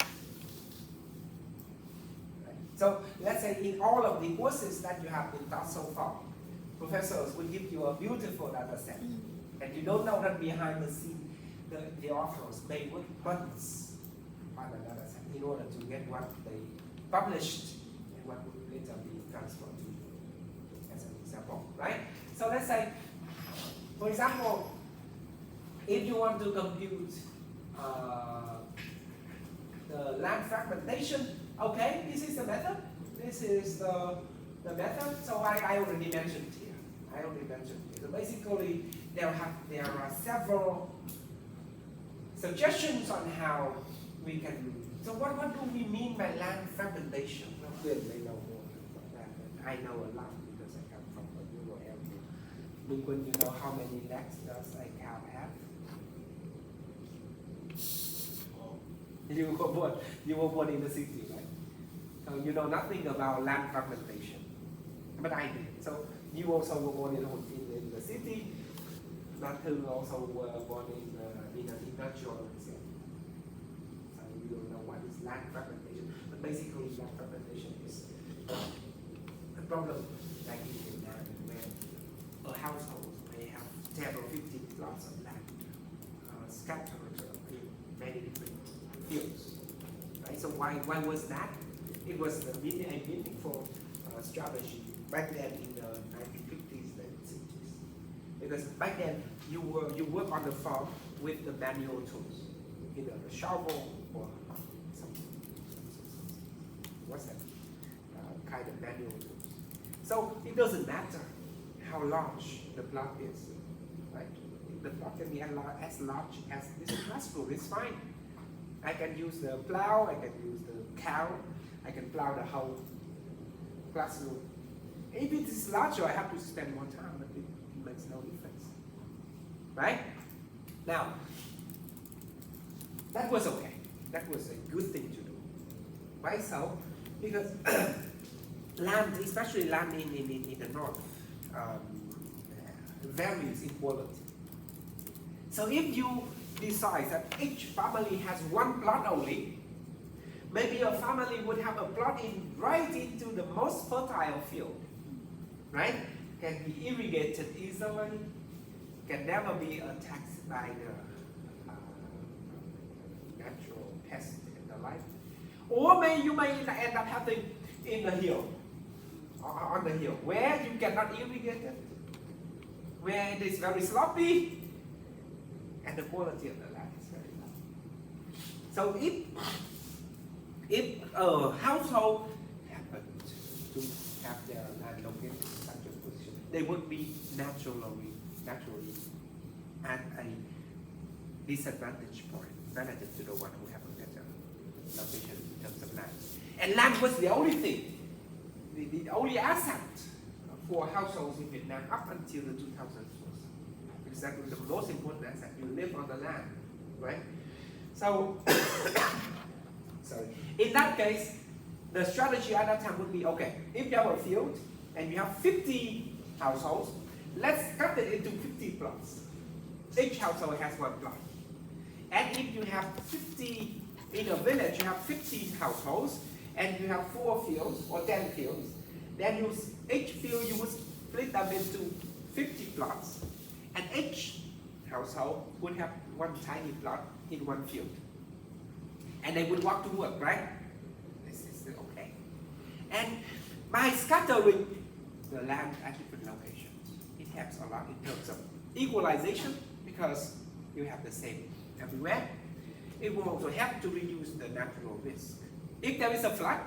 Right? So let's say in all of the courses that you have been taught so far, professors will give you a beautiful data set, and you don't know that behind the scene, the authors may work months on the data set in order to get what they published and what would later be transferred to you, as an example, right? So let's say, for example, if you want to compute the land fragmentation, okay, this is the method. This is the method. So I already mentioned here. So basically, there are several suggestions on how we can do it. So what do we mean by land fragmentation? Quyền may know more about that. I know a lot because I come from a rural area. When you know how many legs does a cow have? You were born in the city, right? So you know nothing about land fragmentation, but I did. So you also were born in the city. Not who also were born in an industrial setting. So you don't know what is land fragmentation, but basically land fragmentation is a problem like in Vietnam, where a household may have 10 or 15 plots of land scattered in many different fields. Right? So why was that? It was a meaningful strategy back then in the 1950s and 60s. Because back then you work on the farm with the manual tools, either a shovel or what's that kind of manual tools. So it doesn't matter how large the plot is, right? The plot can be as large as this classroom. It's fine. I can use the plow, I can use the cow, I can plow the whole classroom. If it is larger, I have to spend more time, but it makes no difference. Right? Now, that was okay. That was a good thing to do. Why so? Because land, especially land in the north, varies in quality. So if you decide that each family has one plot only, maybe a family would have a plot right into the most fertile field, right? Can be irrigated easily, can never be attacked by the natural pests and the like. Or you may end up having in the hill, on the hill, where you cannot irrigate it, where it is very sloppy, and the quality of the land is very low. So if a household happened to have their land located in such a position, they would be naturally at a disadvantage point relative to the one who have a better location in terms of land. And land was the only thing, the only asset for households in Vietnam up until the 2000s. Exactly the most important asset. You live on the land, right? So, sorry. In that case, the strategy at that time would be, okay, if you have a field and you have 50 households, let's cut it into 50 plots. Each household has one plot. And if you have 50, in a village, you have 50 households, and you have 4 fields or 10 fields, then each field you would split them into 50 plots. And each household would have one tiny plot in one field. And they would walk to work, right? This is okay. And by scattering the land at different locations, it helps a lot in terms of equalization because you have the same everywhere. It will also help to reduce the natural risk. If there is a flood,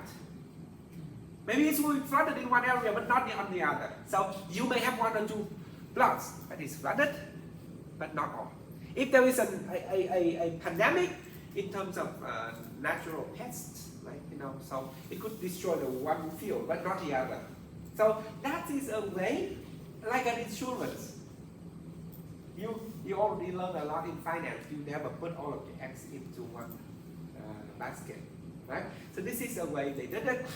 maybe it will be flooded in one area but not on the other. So you may have 1 or 2 plots, but it's flooded, but not all. If there is a pandemic in terms of natural pests, like so it could destroy the one field, but not the other. So that is a way, like an insurance. You already learned a lot in finance. You never put all of the eggs into one basket, right? So this is a way they did it.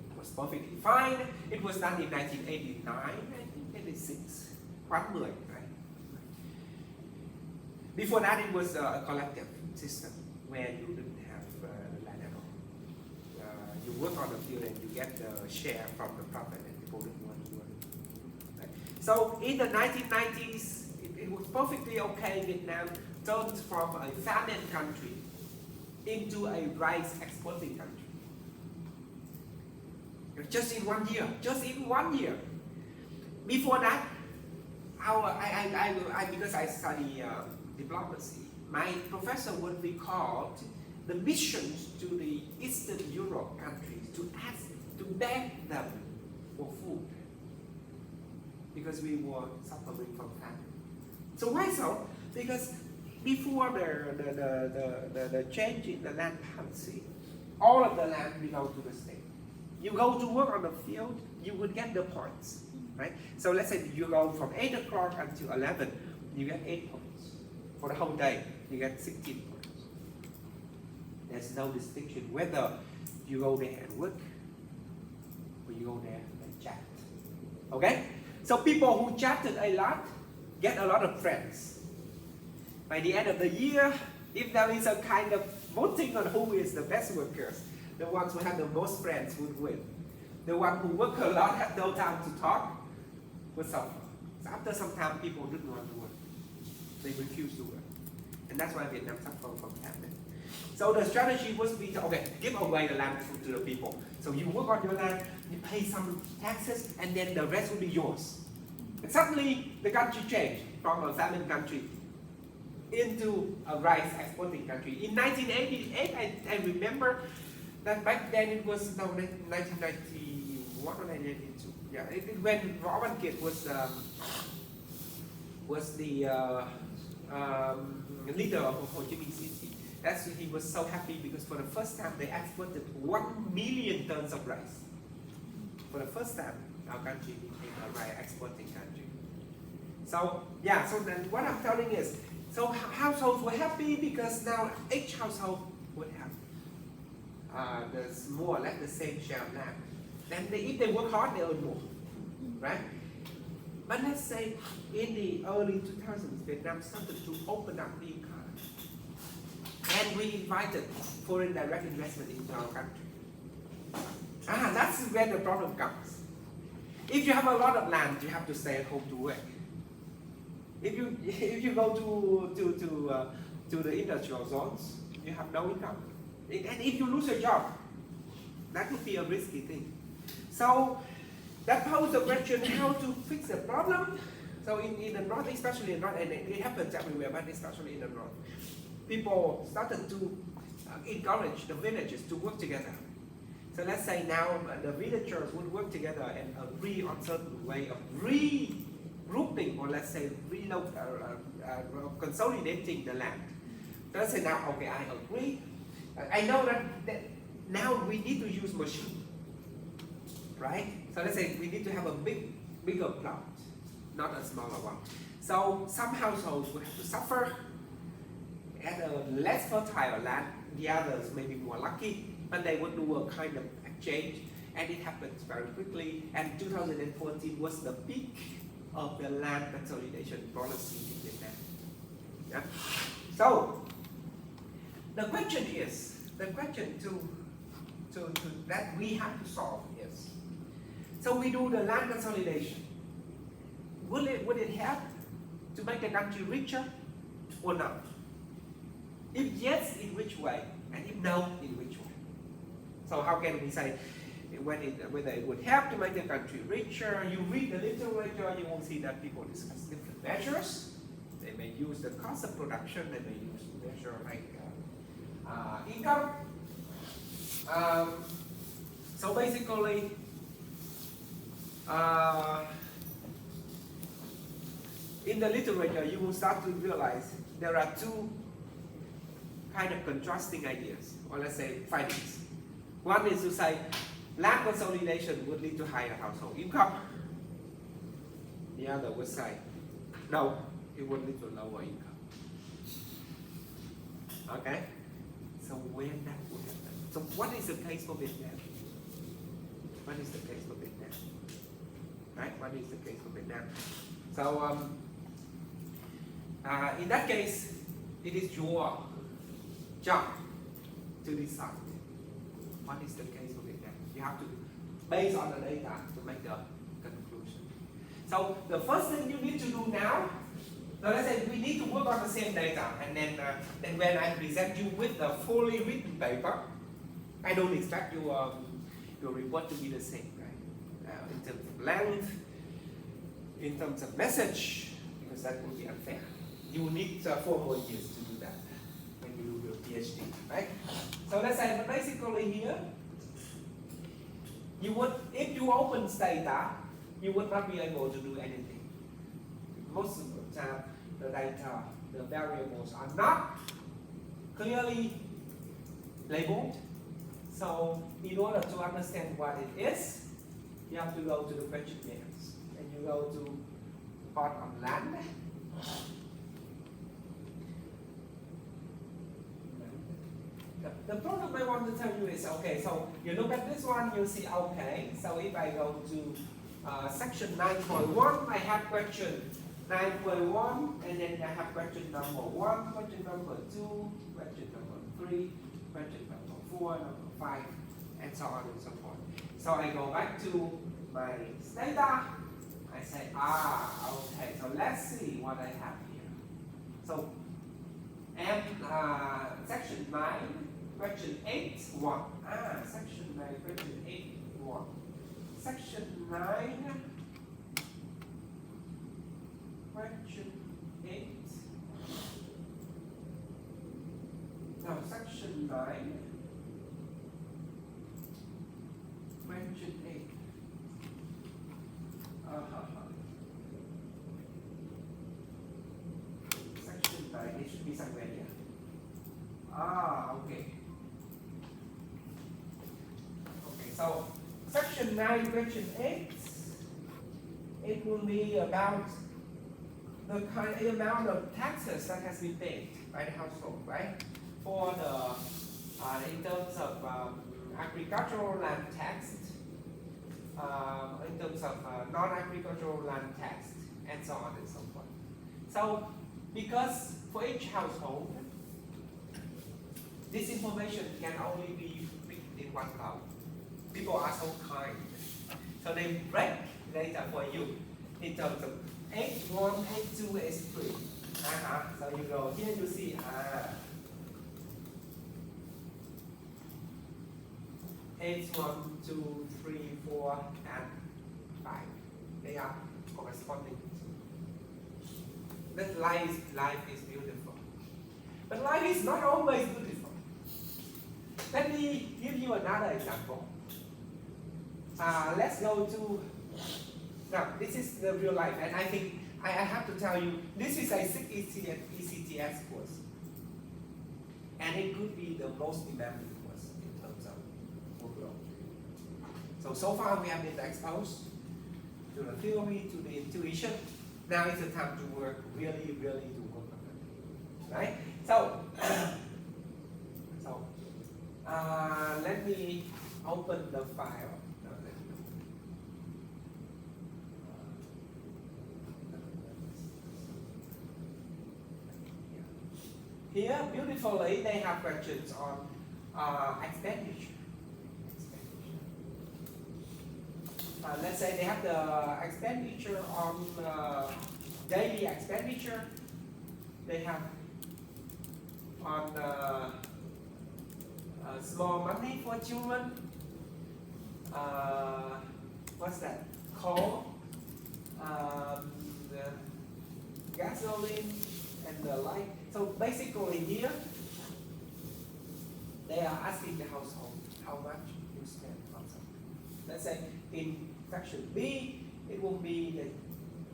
It was perfectly fine. It was done in 1989. 86, quán 10, right? Before that, it was a collective system where you didn't have land at all. You work on the field and you get the share from the profit, and people didn't want to work. Right? So in the 1990s, it was perfectly okay. Vietnam turned from a famine country into a rice exporting country. Just in 1 year. Just in 1 year. Before that, because I study diplomacy, my professor would recall the missions to the Eastern Europe countries to ask, to beg them for food, because we were suffering from famine. So why so? Because before the change in the land policy, all of the land belonged to the state. You go to work on the field, you would get the points, right? So let's say you go from 8 o'clock until 11, you get 8 points. For the whole day, you get 16 points. There's no distinction whether you go there and work or you go there and chat. Okay? So people who chatted a lot get a lot of friends. By the end of the year, if there is a kind of voting on who is the best workers, the ones who have the most friends would win. The one who work a lot, had no time to talk, would suffer. So after some time, people didn't want to work. They refused to work. And that's why Vietnam suffered from famine. So the strategy was okay, give away the land to the people. So you work on your land, you pay some taxes, and then the rest will be yours. And suddenly, the country changed from a famine country into a rice exporting country. In 1988, I remember that back then it was 1991 or 1992. Yeah, when Võ Văn Kiệt was the leader of Ho Chi Minh City. That's when he was so happy because for the first time they exported 1 million tons of rice. For the first time, our country became a rice exporting country. So yeah, so then what I'm telling is, so households were happy because now each household would have there's more or less the same share of land. Then if they work hard, they earn more, right? But let's say in the early 2000s, Vietnam started to open up the economy. And we invited foreign direct investment into our country. That's where the problem comes. If you have a lot of land, you have to stay at home to work. If you go to the industrial zones, you have no income. And if you lose your job, that would be a risky thing. So that poses the question how to fix the problem. So in the north, especially in the north, and it happens everywhere, but especially in the north, people started to encourage the villagers to work together. So let's say now the villagers would work together and agree on certain way of regrouping, or let's say consolidating the land. So let's say now, okay, I agree. I know that now we need to use machine, right? So let's say we need to have a bigger plot, not a smaller one. So some households will have to suffer at a less fertile land. The others may be more lucky, but they would do a kind of exchange, and it happens very quickly. And 2014 was the peak of the land consolidation policy in Vietnam. Yeah? So the question that we have to solve is, so we do the land consolidation. Would it help to make the country richer or not? If yes, in which way? And if no, in which way? So how can we say whether it would help to make the country richer? You read the literature, you will see that people discuss different measures. They may use the cost of production, they may use measure like income. So basically, in the literature, you will start to realize there are two kind of contrasting ideas, or let's say findings. One is to say land consolidation would lead to higher household income. The other would say no, it would lead to lower income. Okay? So when that would happen? So what is the case for Vietnam? What is the case for Vietnam? Right? What is the case for Vietnam? So in that case, it is your job to decide what is the case with them. You have to, based on the data, to make the conclusion. So the first thing you need to do now, so let's say we need to work on the same data, and then when I present you with the fully written paper, I don't expect your report to be the same, right? In terms of length, in terms of message, because that would be unfair. You need 4 more years to do that when you do your PhD, right? So let's say basically here, you would, if you open data, you would not be able to do anything. Most of the time, the data, the variables are not clearly labeled. So in order to understand what it is, you have to go to the questionnaires, and you go to part on land. The problem I want to tell you is, okay, so you look at this one, you see, okay, so if I go to section 9.1, I have question 9.1, and then I have question number 1, question number 2, question number 3, question number 4, number 5, and so on and so forth. So I go back to my data, I say, okay, so let's see what I have here. So, and section 9, question 8, 1. Section 9, question 8, 1. Section 9, question 8. Now, section 9, question 8. Section 9, it should be somewhere here. Okay. Okay, so section 9, question 8, it will be about the amount of taxes that has been paid by the household, right? For the, in terms of agricultural land tax, in terms of non-agricultural land tax, and so on and so forth. So, because for each household, this information can only be written in one column. People are so kind. So they break data for you in terms of H1, H2, H3. So you go here, you see, H1, 2, 3, 4, and 5. They are corresponding. That life is beautiful. But life is not always beautiful. Let me give you another example. Let's go to, now this is the real life, and I think I have to tell you, this is a 6 ECTS course. And it could be the most demanding course in terms of workload. So far we have been exposed to the theory, to the intuition. Now is the time to work, really to work on it, right? So, let me open the file. Here, beautifully, they have questions on expenditure. Let's say they have the expenditure on daily expenditure. They have on small money for children. What's that? Coal, gasoline, and the like. So basically here, they are asking the household how much you spend on something. Let's say in section B, it will be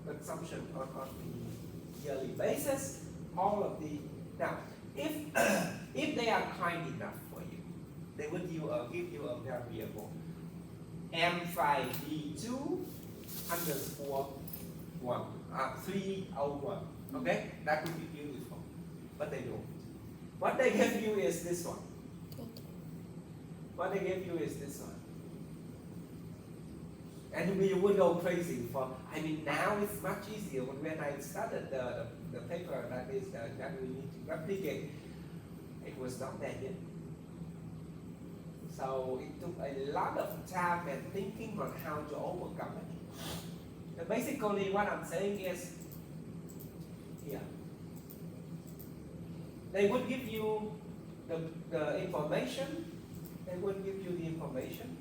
the consumption on the yearly basis. All of the, now, if they are kind enough for you, they will give you a variable M5D2 underscore 1, 301. Okay, that would be beautiful, but they don't. What they give you is this one. What they give you is this one. And we would go crazy for, I mean, now it's much easier. When I started the paper that we need to replicate, it was not there yet. So it took a lot of time and thinking on how to overcome it. And basically what I'm saying is, here, they would give you the information, they would give you the information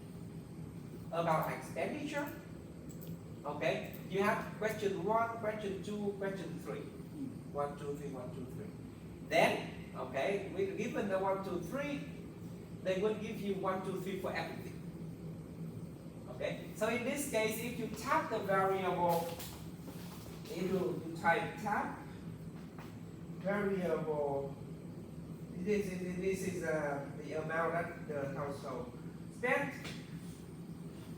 about expenditure. Okay, you have question 1, question 2, question 3. 1, 2, 3, 1, 2, 3. Then, okay, we given the 1, 2, 3, they will give you 1, 2, 3 for everything. Okay, so in this case, if you tap the variable, if you type tap variable, this is the amount that the household spent.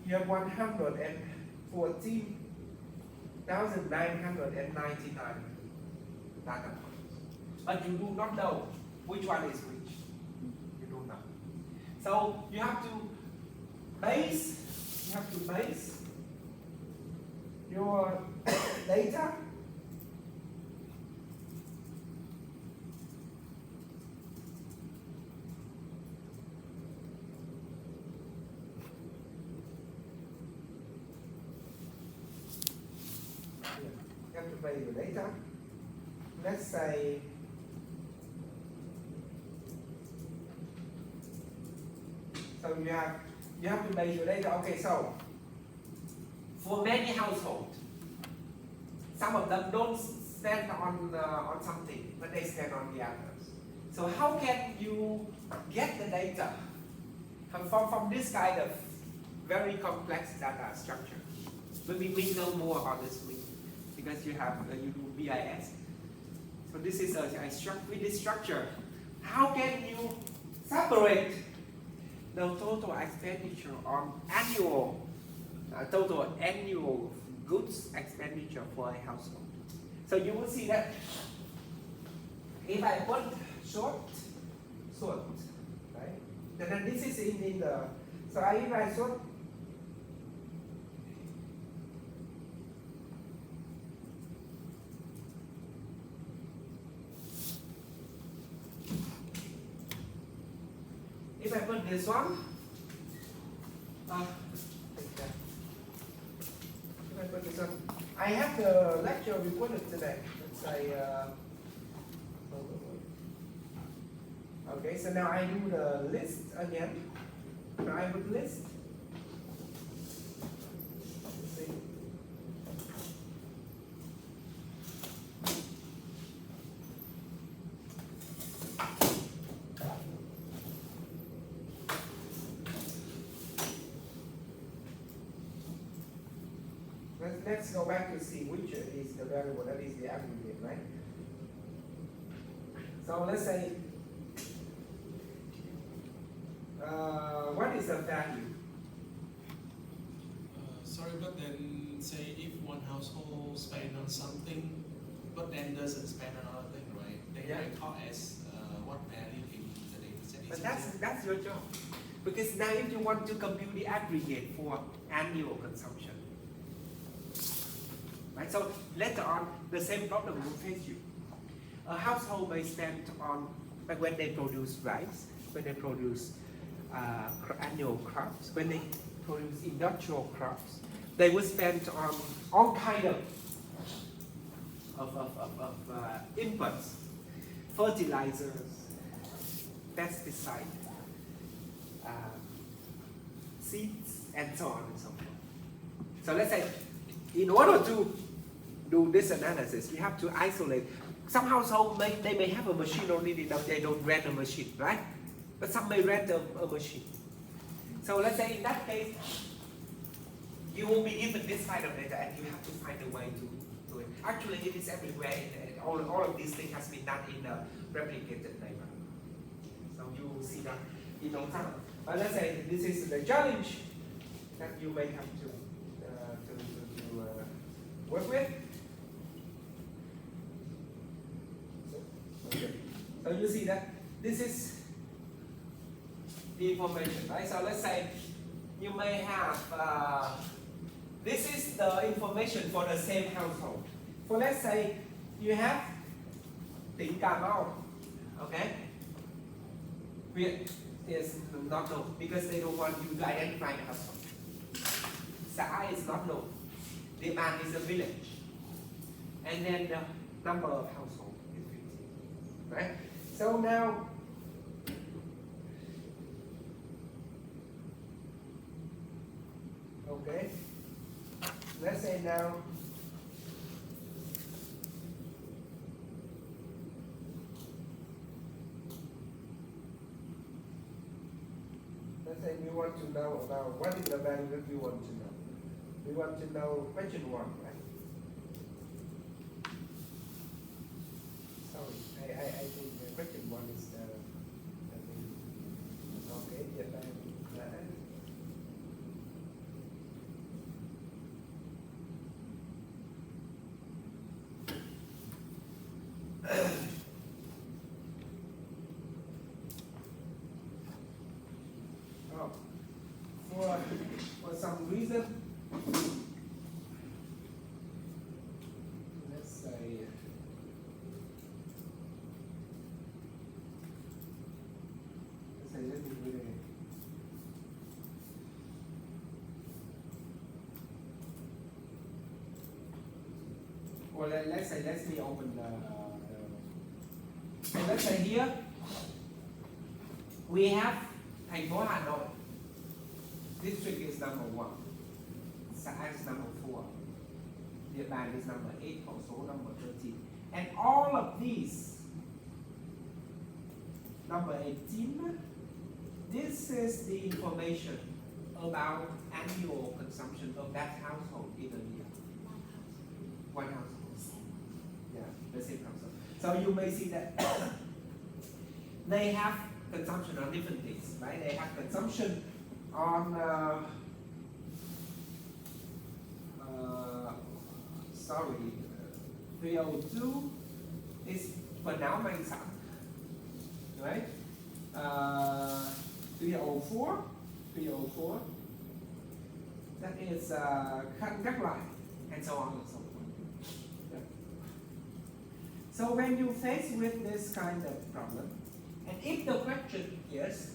You have 114,999 data points, but you do not know which one is which. You don't know. So you have to base your data your data. Let's say so you have to base your data. Okay, so for many households, some of them don't spend on something, but they spend on the others. So how can you get the data from this kind of very complex data structure? We know more about this because you do BIS. So this is with this structure. How can you separate the total expenditure on total annual goods expenditure for a household? So you will see that if I put sort, right? Then this is in the, so if I sort, if I put this one, if I put this one, I have the lecture recorded today. Let's say, okay, so now I do the list again. Now I would list. Let's see. Let's go back to see which is the variable that is the aggregate, right? So let's say, what is the value? Sorry, but then say if one household spend on something, but then doesn't spend on another thing, right? They record as what value in the data set. But that's your job. Because now if you want to compute the aggregate for annual consumption, right? So later on, the same problem will face you. A household may spend on, like when they produce rice, when they produce annual crops, when they produce industrial crops, they will spend on all kind of inputs, fertilizers, pesticides, seeds, and so on and so forth. So let's say, in order to do this analysis, we have to isolate. Some households they may have a machine only, they don't rent a machine, right? But some may rent a machine. So let's say in that case, you will be given this kind of data and you have to find a way to do it. Actually, it is everywhere. All of these things has been done in a replicated paper. So you will see that in no time. But let's say this is the challenge that you may have to work with. So you see that this is the information, right? So let's say you may have is the information for the same household. For let's say you have tỉnh Cà Mau, okay? Huyện is not known because they don't want you to identify the household. Xã is not known. Địa bàn is a village. And then the number of household is 15, right? So now, okay, let's say now, let's say we want to know about what is the value that we want to know. We want to know question 1, right? Sorry, I think the question 1 is the okay, Japan. Oh, for some reason, let's say, let me read it. Well, let's say, let me open and let's say here we have thành phố Hà Nội. District is number 1. Xã is number 4. Địa bàn is number 8. Khẩu số number 13. And all of these, number 18, this is the information about annual consumption of that household in a year. One household. Yeah, the same household. So you may see that they have consumption on different things, right? They have consumption on sorry, 302 is quần áo may sẵn, right? 304 that is khăn các loại, and so on and so forth. Yeah. So when you face with this kind of problem, and if the question is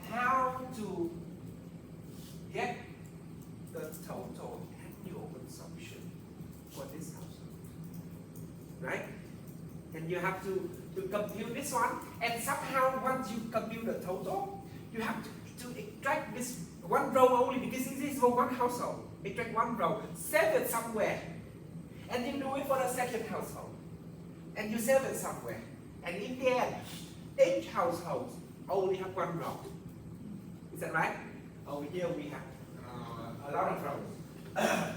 how to get the total annual consumption for this household, right? And you have to compute this one, and somehow once you compute the total, you have to extract this one row only, because this is for one household. Extract one row, save it somewhere, and you do it for the second household, and you save it somewhere, and in the end, each household only have one row. Is that right? Over here we have a lot of rows. A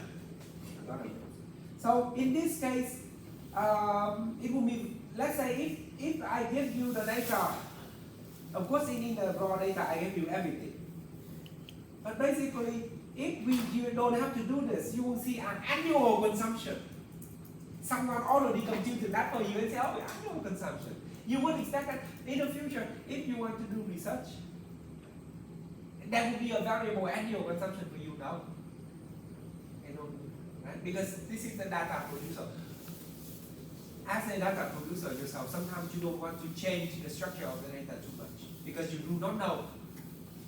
lot of rows. So in this case, it will be, let's say if I give you the data, of course in the raw data I give you everything. But basically, if you don't have to do this, you will see an annual consumption. Someone already computed that for you and say, oh, annual consumption. You would expect that in the future, if you want to do research, there will be a variable annual consumption for you now. Right? Because this is the data producer. As a data producer yourself, sometimes you don't want to change the structure of the data too much, because you do not know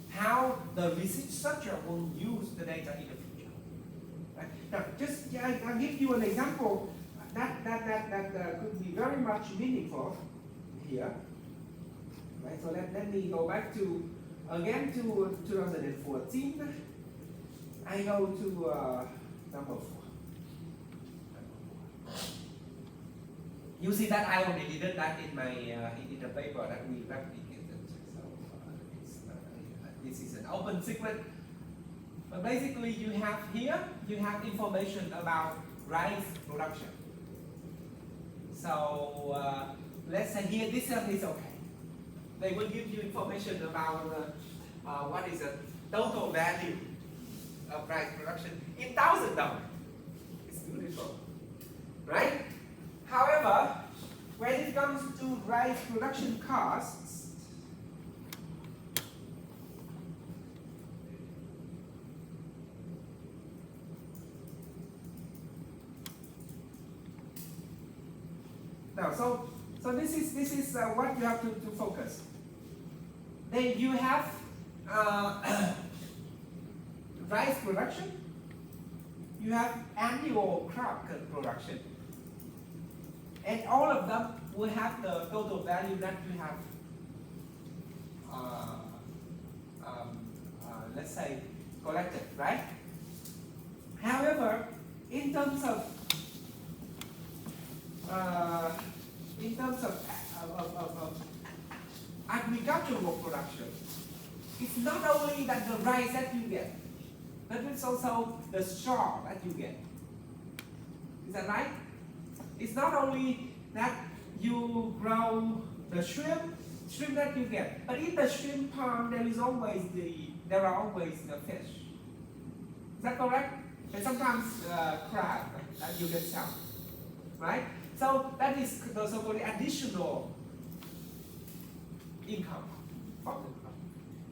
how the researcher will use the data in the future. Right? Now, just I'll give you an example that could be very much meaningful here. Right? So let me go back to again to 2014. I go to number 4. You see that I already did that in my in the paper that we replicated. So this is an open secret. But basically, you have information about rice production. So let's say here this one is okay. They will give you information about what is the total value of rice production in $1,000. It's beautiful, right? However, when it comes to rice production costs, Now, so this is what you have to focus. Then you have rice production. You have annual crop production, and all of them will have the total value that you have. Let's say collected, right? However, in terms of agricultural production, it's not only that the rice that you get, but it's also the straw that you get. Is that right? It's not only that you grow the shrimp that you get, but in the shrimp pond there are always the fish. Is that correct? And sometimes crab that you can sell, right? So that is the so-called additional income from the crop.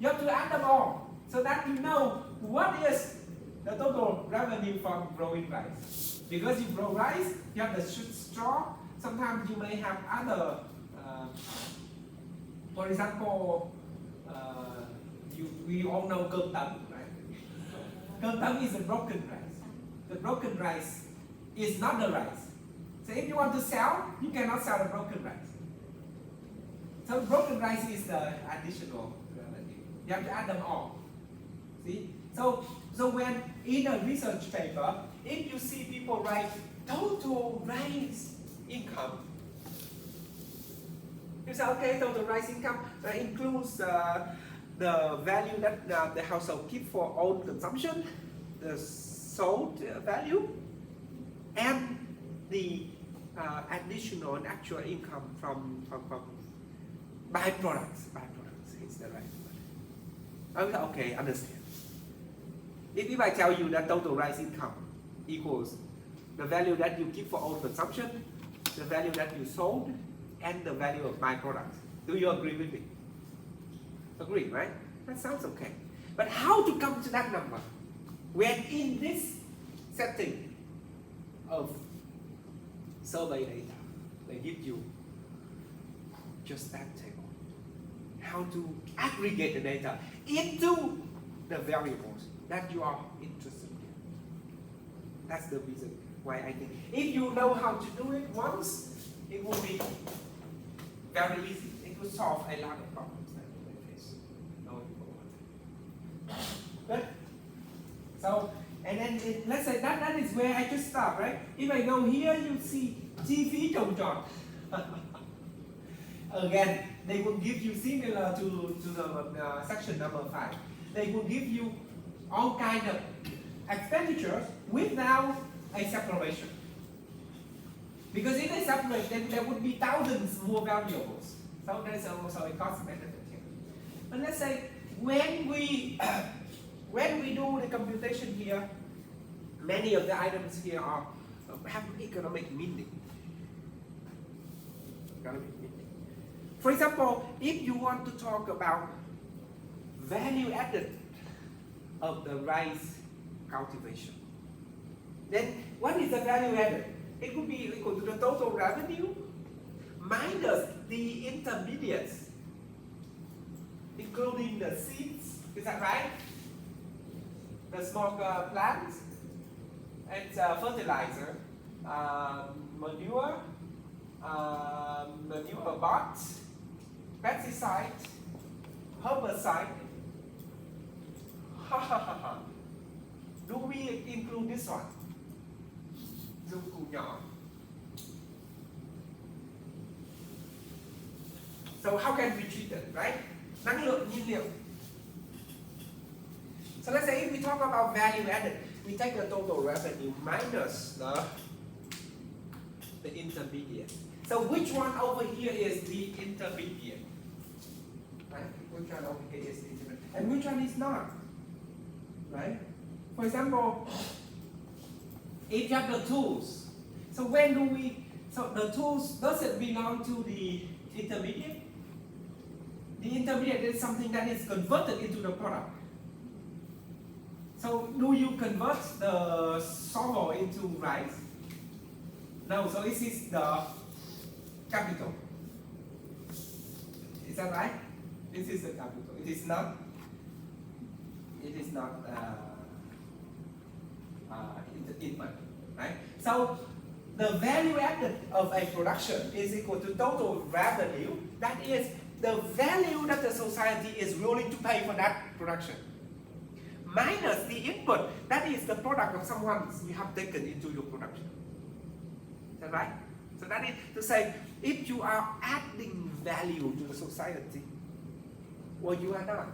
You have to add them all so that you know what is the total revenue from growing rice. Because you grow rice, you have the straw. Sometimes you may have other, for example, we all know cơm tấm, right? Cơm tấm is a broken rice. The broken rice is not the rice. So if you want to sell, you cannot sell the broken rice. So broken rice is the additional revenue. You have to add them all. See? So when in a research paper, if you see people write total rice income, you say, okay, total rice income includes the value that the household keep for own consumption, the sold value, and the additional and actual income from byproducts. Byproducts is the right word. Okay, understand. If I tell you that total rice income equals the value that you keep for own consumption, the value that you sold, and the value of byproducts, do you agree with me? Agree, right? That sounds okay. But how to come to that number when in this setting of survey data, they give you just that table. How to aggregate the data into the variables that you are interested in. That's the reason why I think if you know how to do it once, it will be very easy. It will solve a lot of problems that you may face going forward. Good? So, and then let's say that is where I just stop, right? If I go here, you see chi phí trồng trọt. Again, they will give you similar to the section number 5. They will give you all kind of expenditures without a separation. Because if they separate, then there would be thousands more variables. So there's also a cost benefit here. But let's say when we do the computation here, many of the items here have economic meaning. For example, if you want to talk about value added of the rice cultivation, then what is the value added? It would be equal to the total revenue minus the intermediates, including the seeds. Is that right? The small plants, and fertilizer, manure, manure bots, pesticide, herbicide. Do we include this one? Dụng cụ nhỏ. So how can we treat it, right? Năng lượng nhiên liệu. So let's say if we talk about value added, we take the total revenue minus the intermediate. So which one over here is the intermediate? Right? Which one over here is the intermediate? And which one is not? Right? For example, if you have the tools, so when do we, so the tools, does it belong to the intermediate? The intermediate is something that is converted into the product. So do you convert the sorghum into rice? No, so this is the capital. Is that right? This is the capital. It is not. It is not input, right? So the value added of a production is equal to total revenue. That is the value that the society is willing to pay for that production, minus the input. That is the product of someone you have taken into your production. Is that right? So that is to say, if you are adding value to the society, or you are not.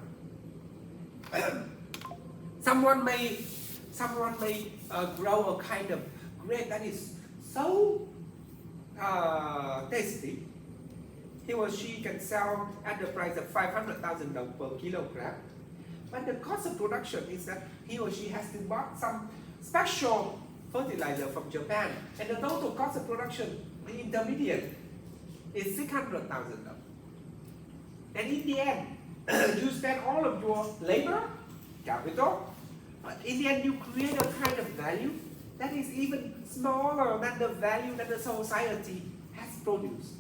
Someone may grow a kind of grape that is so tasty, he or she can sell at the price of 500,000 per kilogram. But the cost of production is that he or she has to buy some special fertilizer from Japan, and the total cost of production, the intermediate, is 600,000. And in the end, you spend all of your labor, capital, but in the end you create a kind of value that is even smaller than the value that the society has produced.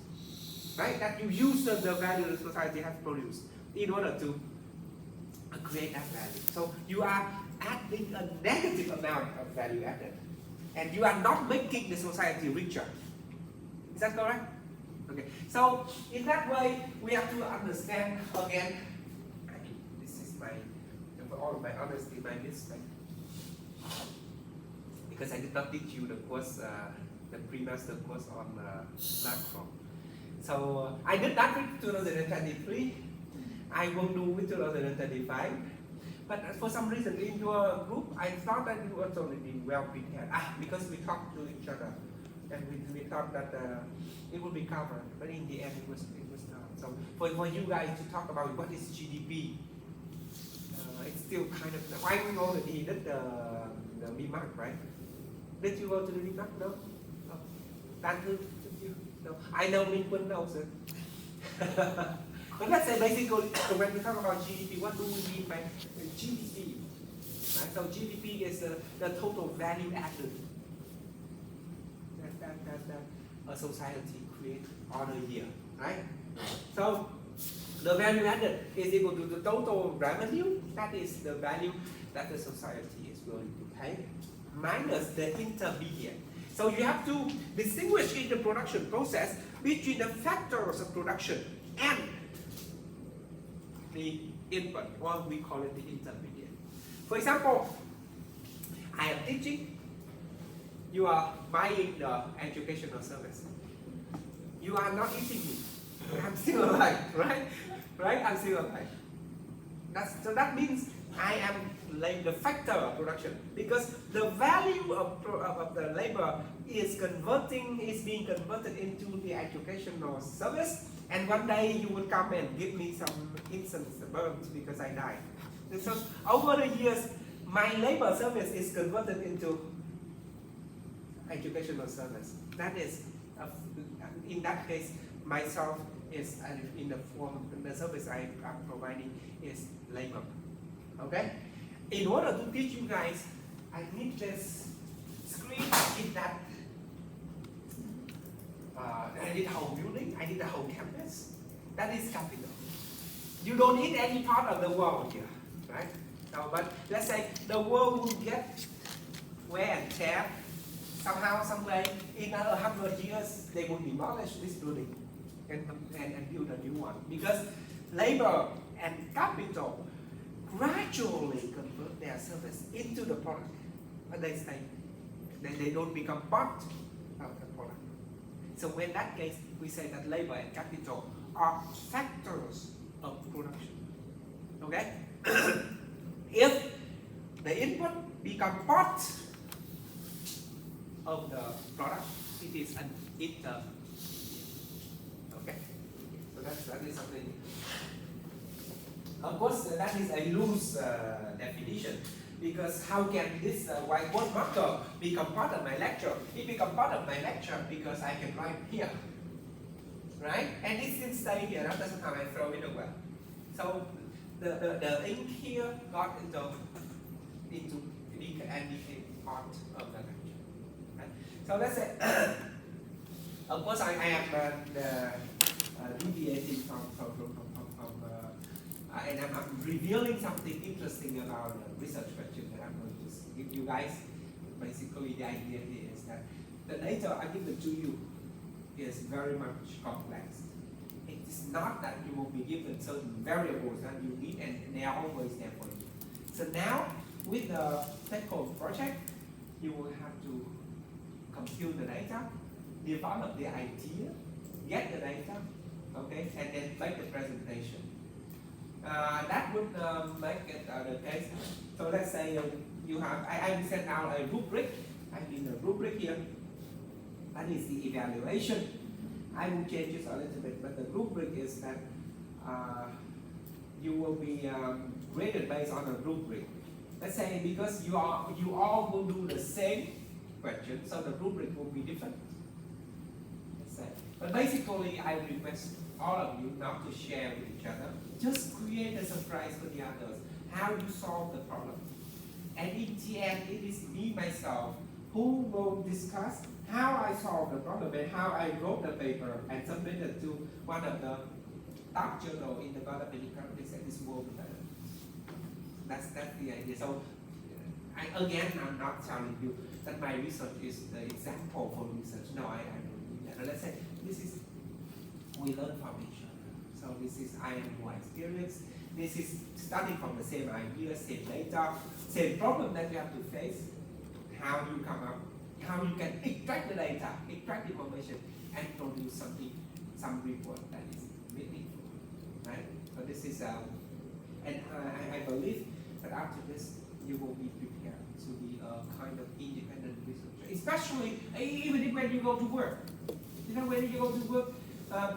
Right? That you use the value the society has produced in order to create that value. So you are adding a negative amount of value added, and you are not making the society richer. Is that correct? Okay. So in that way, we have to understand again. This is my, for all of my honesty, my mistake, because I did not teach you the course, the pre-master course on macro. So I did that with 2023. I will do with 2025. But for some reason in your group, I thought that you also be well prepared. Because we talked to each other, and we thought that it would be covered. But in the end, it was not. So for you guys to talk about what is GDP, it's still kind of. I already did the remark, right? Did you go to the remark? No. Dan Hương, did you? No. I know Minh Quân knows it. But let's say basically, when we talk about GDP, what do we mean by GDP? Right? So GDP is the total value added that a society creates on a year, right? So the value added is equal to the total revenue. That is the value that the society is willing to pay, minus the intermediate. So you have to distinguish in the production process between the factors of production and the input, or we call it the intermediate. For example, I am teaching, you are buying the educational service. You are not eating me. I'm still alive, right? Right? I'm still alive. So that means I am like the factor of production, because the value of the labor is being converted into the educational service. And one day you will come and give me some incense burnt because I died. And so over the years, my labor service is converted into educational service. That is, in that case, myself is in the form, the service I am providing is labor. Okay? In order to teach you guys, I need this screen, I need that. I need the whole building, I need the whole campus. That is capital. You don't need any part of the world here, right? So, but let's say the world will get wear and tear somehow, some way. In 100 years, they will demolish this building and build a new one, because labor and capital gradually convert their service into the product, but they stay. They don't become part of the product. So in that case, we say that labor and capital are factors of production. Okay? If the input become part of the product, it is an intermediate. Okay? So that is something. Of course, that is a loose definition, because how can this whiteboard marker become part of my lecture? It becomes part of my lecture because I can write here, right? And it still stay here after some time I throw it away. So the ink here got into and became part of the lecture. Right? So let's say Of course, I am deviating and I'm revealing something interesting about the research question that I'm going to give you guys. Basically, the idea here is that the data I given to you is very much complex. It is not that you will be given certain variables that you need and they are always there for you. So now, with the take-home project, you will have to compute the data, develop the idea, get the data, okay, and then make the presentation. That would make it the case. So let's say you have, I will set down a rubric. I mean a rubric here. That is the evaluation. I will change this a little bit, but the rubric is that you will be graded based on a rubric. Let's say because you all will do the same question, so the rubric will be different. Let's say. But basically, I request all of you not to share with each other. Just create a surprise for the others. How you solve the problem. And in the end, it is me myself who will discuss how I solved the problem and how I wrote the paper and submitted to one of the top journal in development economics at this world. That's the idea. So I'm not telling you that my research is the example for research. No, I don't do that. Let's say this is we learn from each other. So this is I am more experienced. This is starting from the same idea, same data, same problem that you have to face. How you come up, how you can extract the data, extract information, and produce something, some report that is meaningful, right? So this is and I believe that after this you will be prepared to be a kind of independent researcher, especially even when you go to work. You know, when you go to work,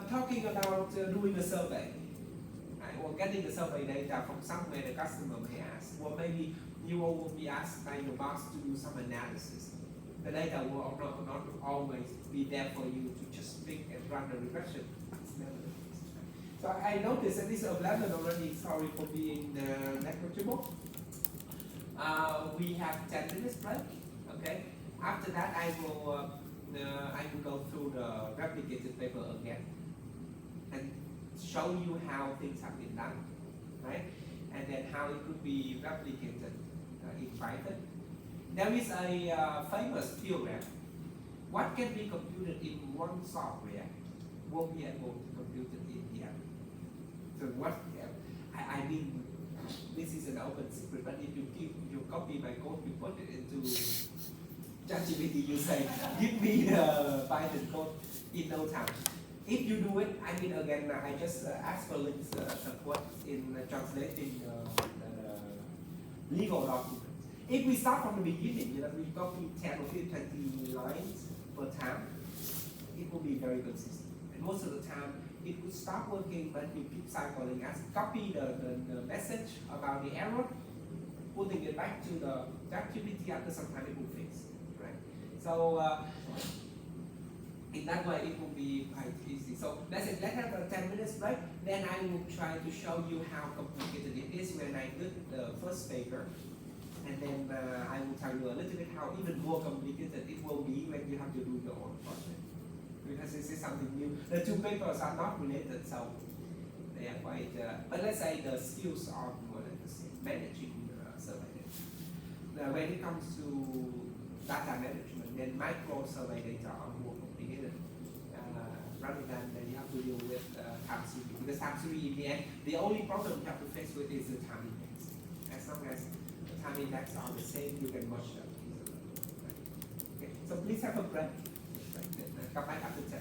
talking about doing a survey, right? Or getting the survey data from somewhere the customer may ask, or maybe you will be asked by your boss to do some analysis. The data will not always be there for you to just pick and run the regression. That's never the case. So I noticed that this of Lebanon already, sorry for being negligible. We have 10 minutes break. Okay. After that, I will go through the replicated paper again and show you how things have been done, right? And then how it could be replicated in Python. There is a famous theorem. What can be computed in one software won't be able to compute it in the other. So what? I mean, this is an open secret. But if you copy my code, you put it into ChatGPT, you say, give me the Python code in no time. If you do it, I mean, again, I just ask for links support in translating the legal documents. If we start from the beginning, we copy 10 or 20 lines per time, it will be very consistent. And most of the time, it will stop working, but you keep cycling as copy the message about the error, putting it back to the ChatGPT. After some time, it will fix, right? So in that way, it will be quite easy. So let's have a 10 minutes break. Then I will try to show you how complicated it is when I did the first paper. And then I will tell you a little bit how even more complicated it will be when you have to do your own project. Because this is something new. The two papers are not related, so they are quite, but let's say the skills are more or less the same, managing survey data. When it comes to data management, then micro survey data are more complicated rather than you have to deal with time series. Because time series, in the end, the only problem you have to face with is the time index. As long as the time index are the same, you can merge them easily. Okay, so please have a break. Come back after 10.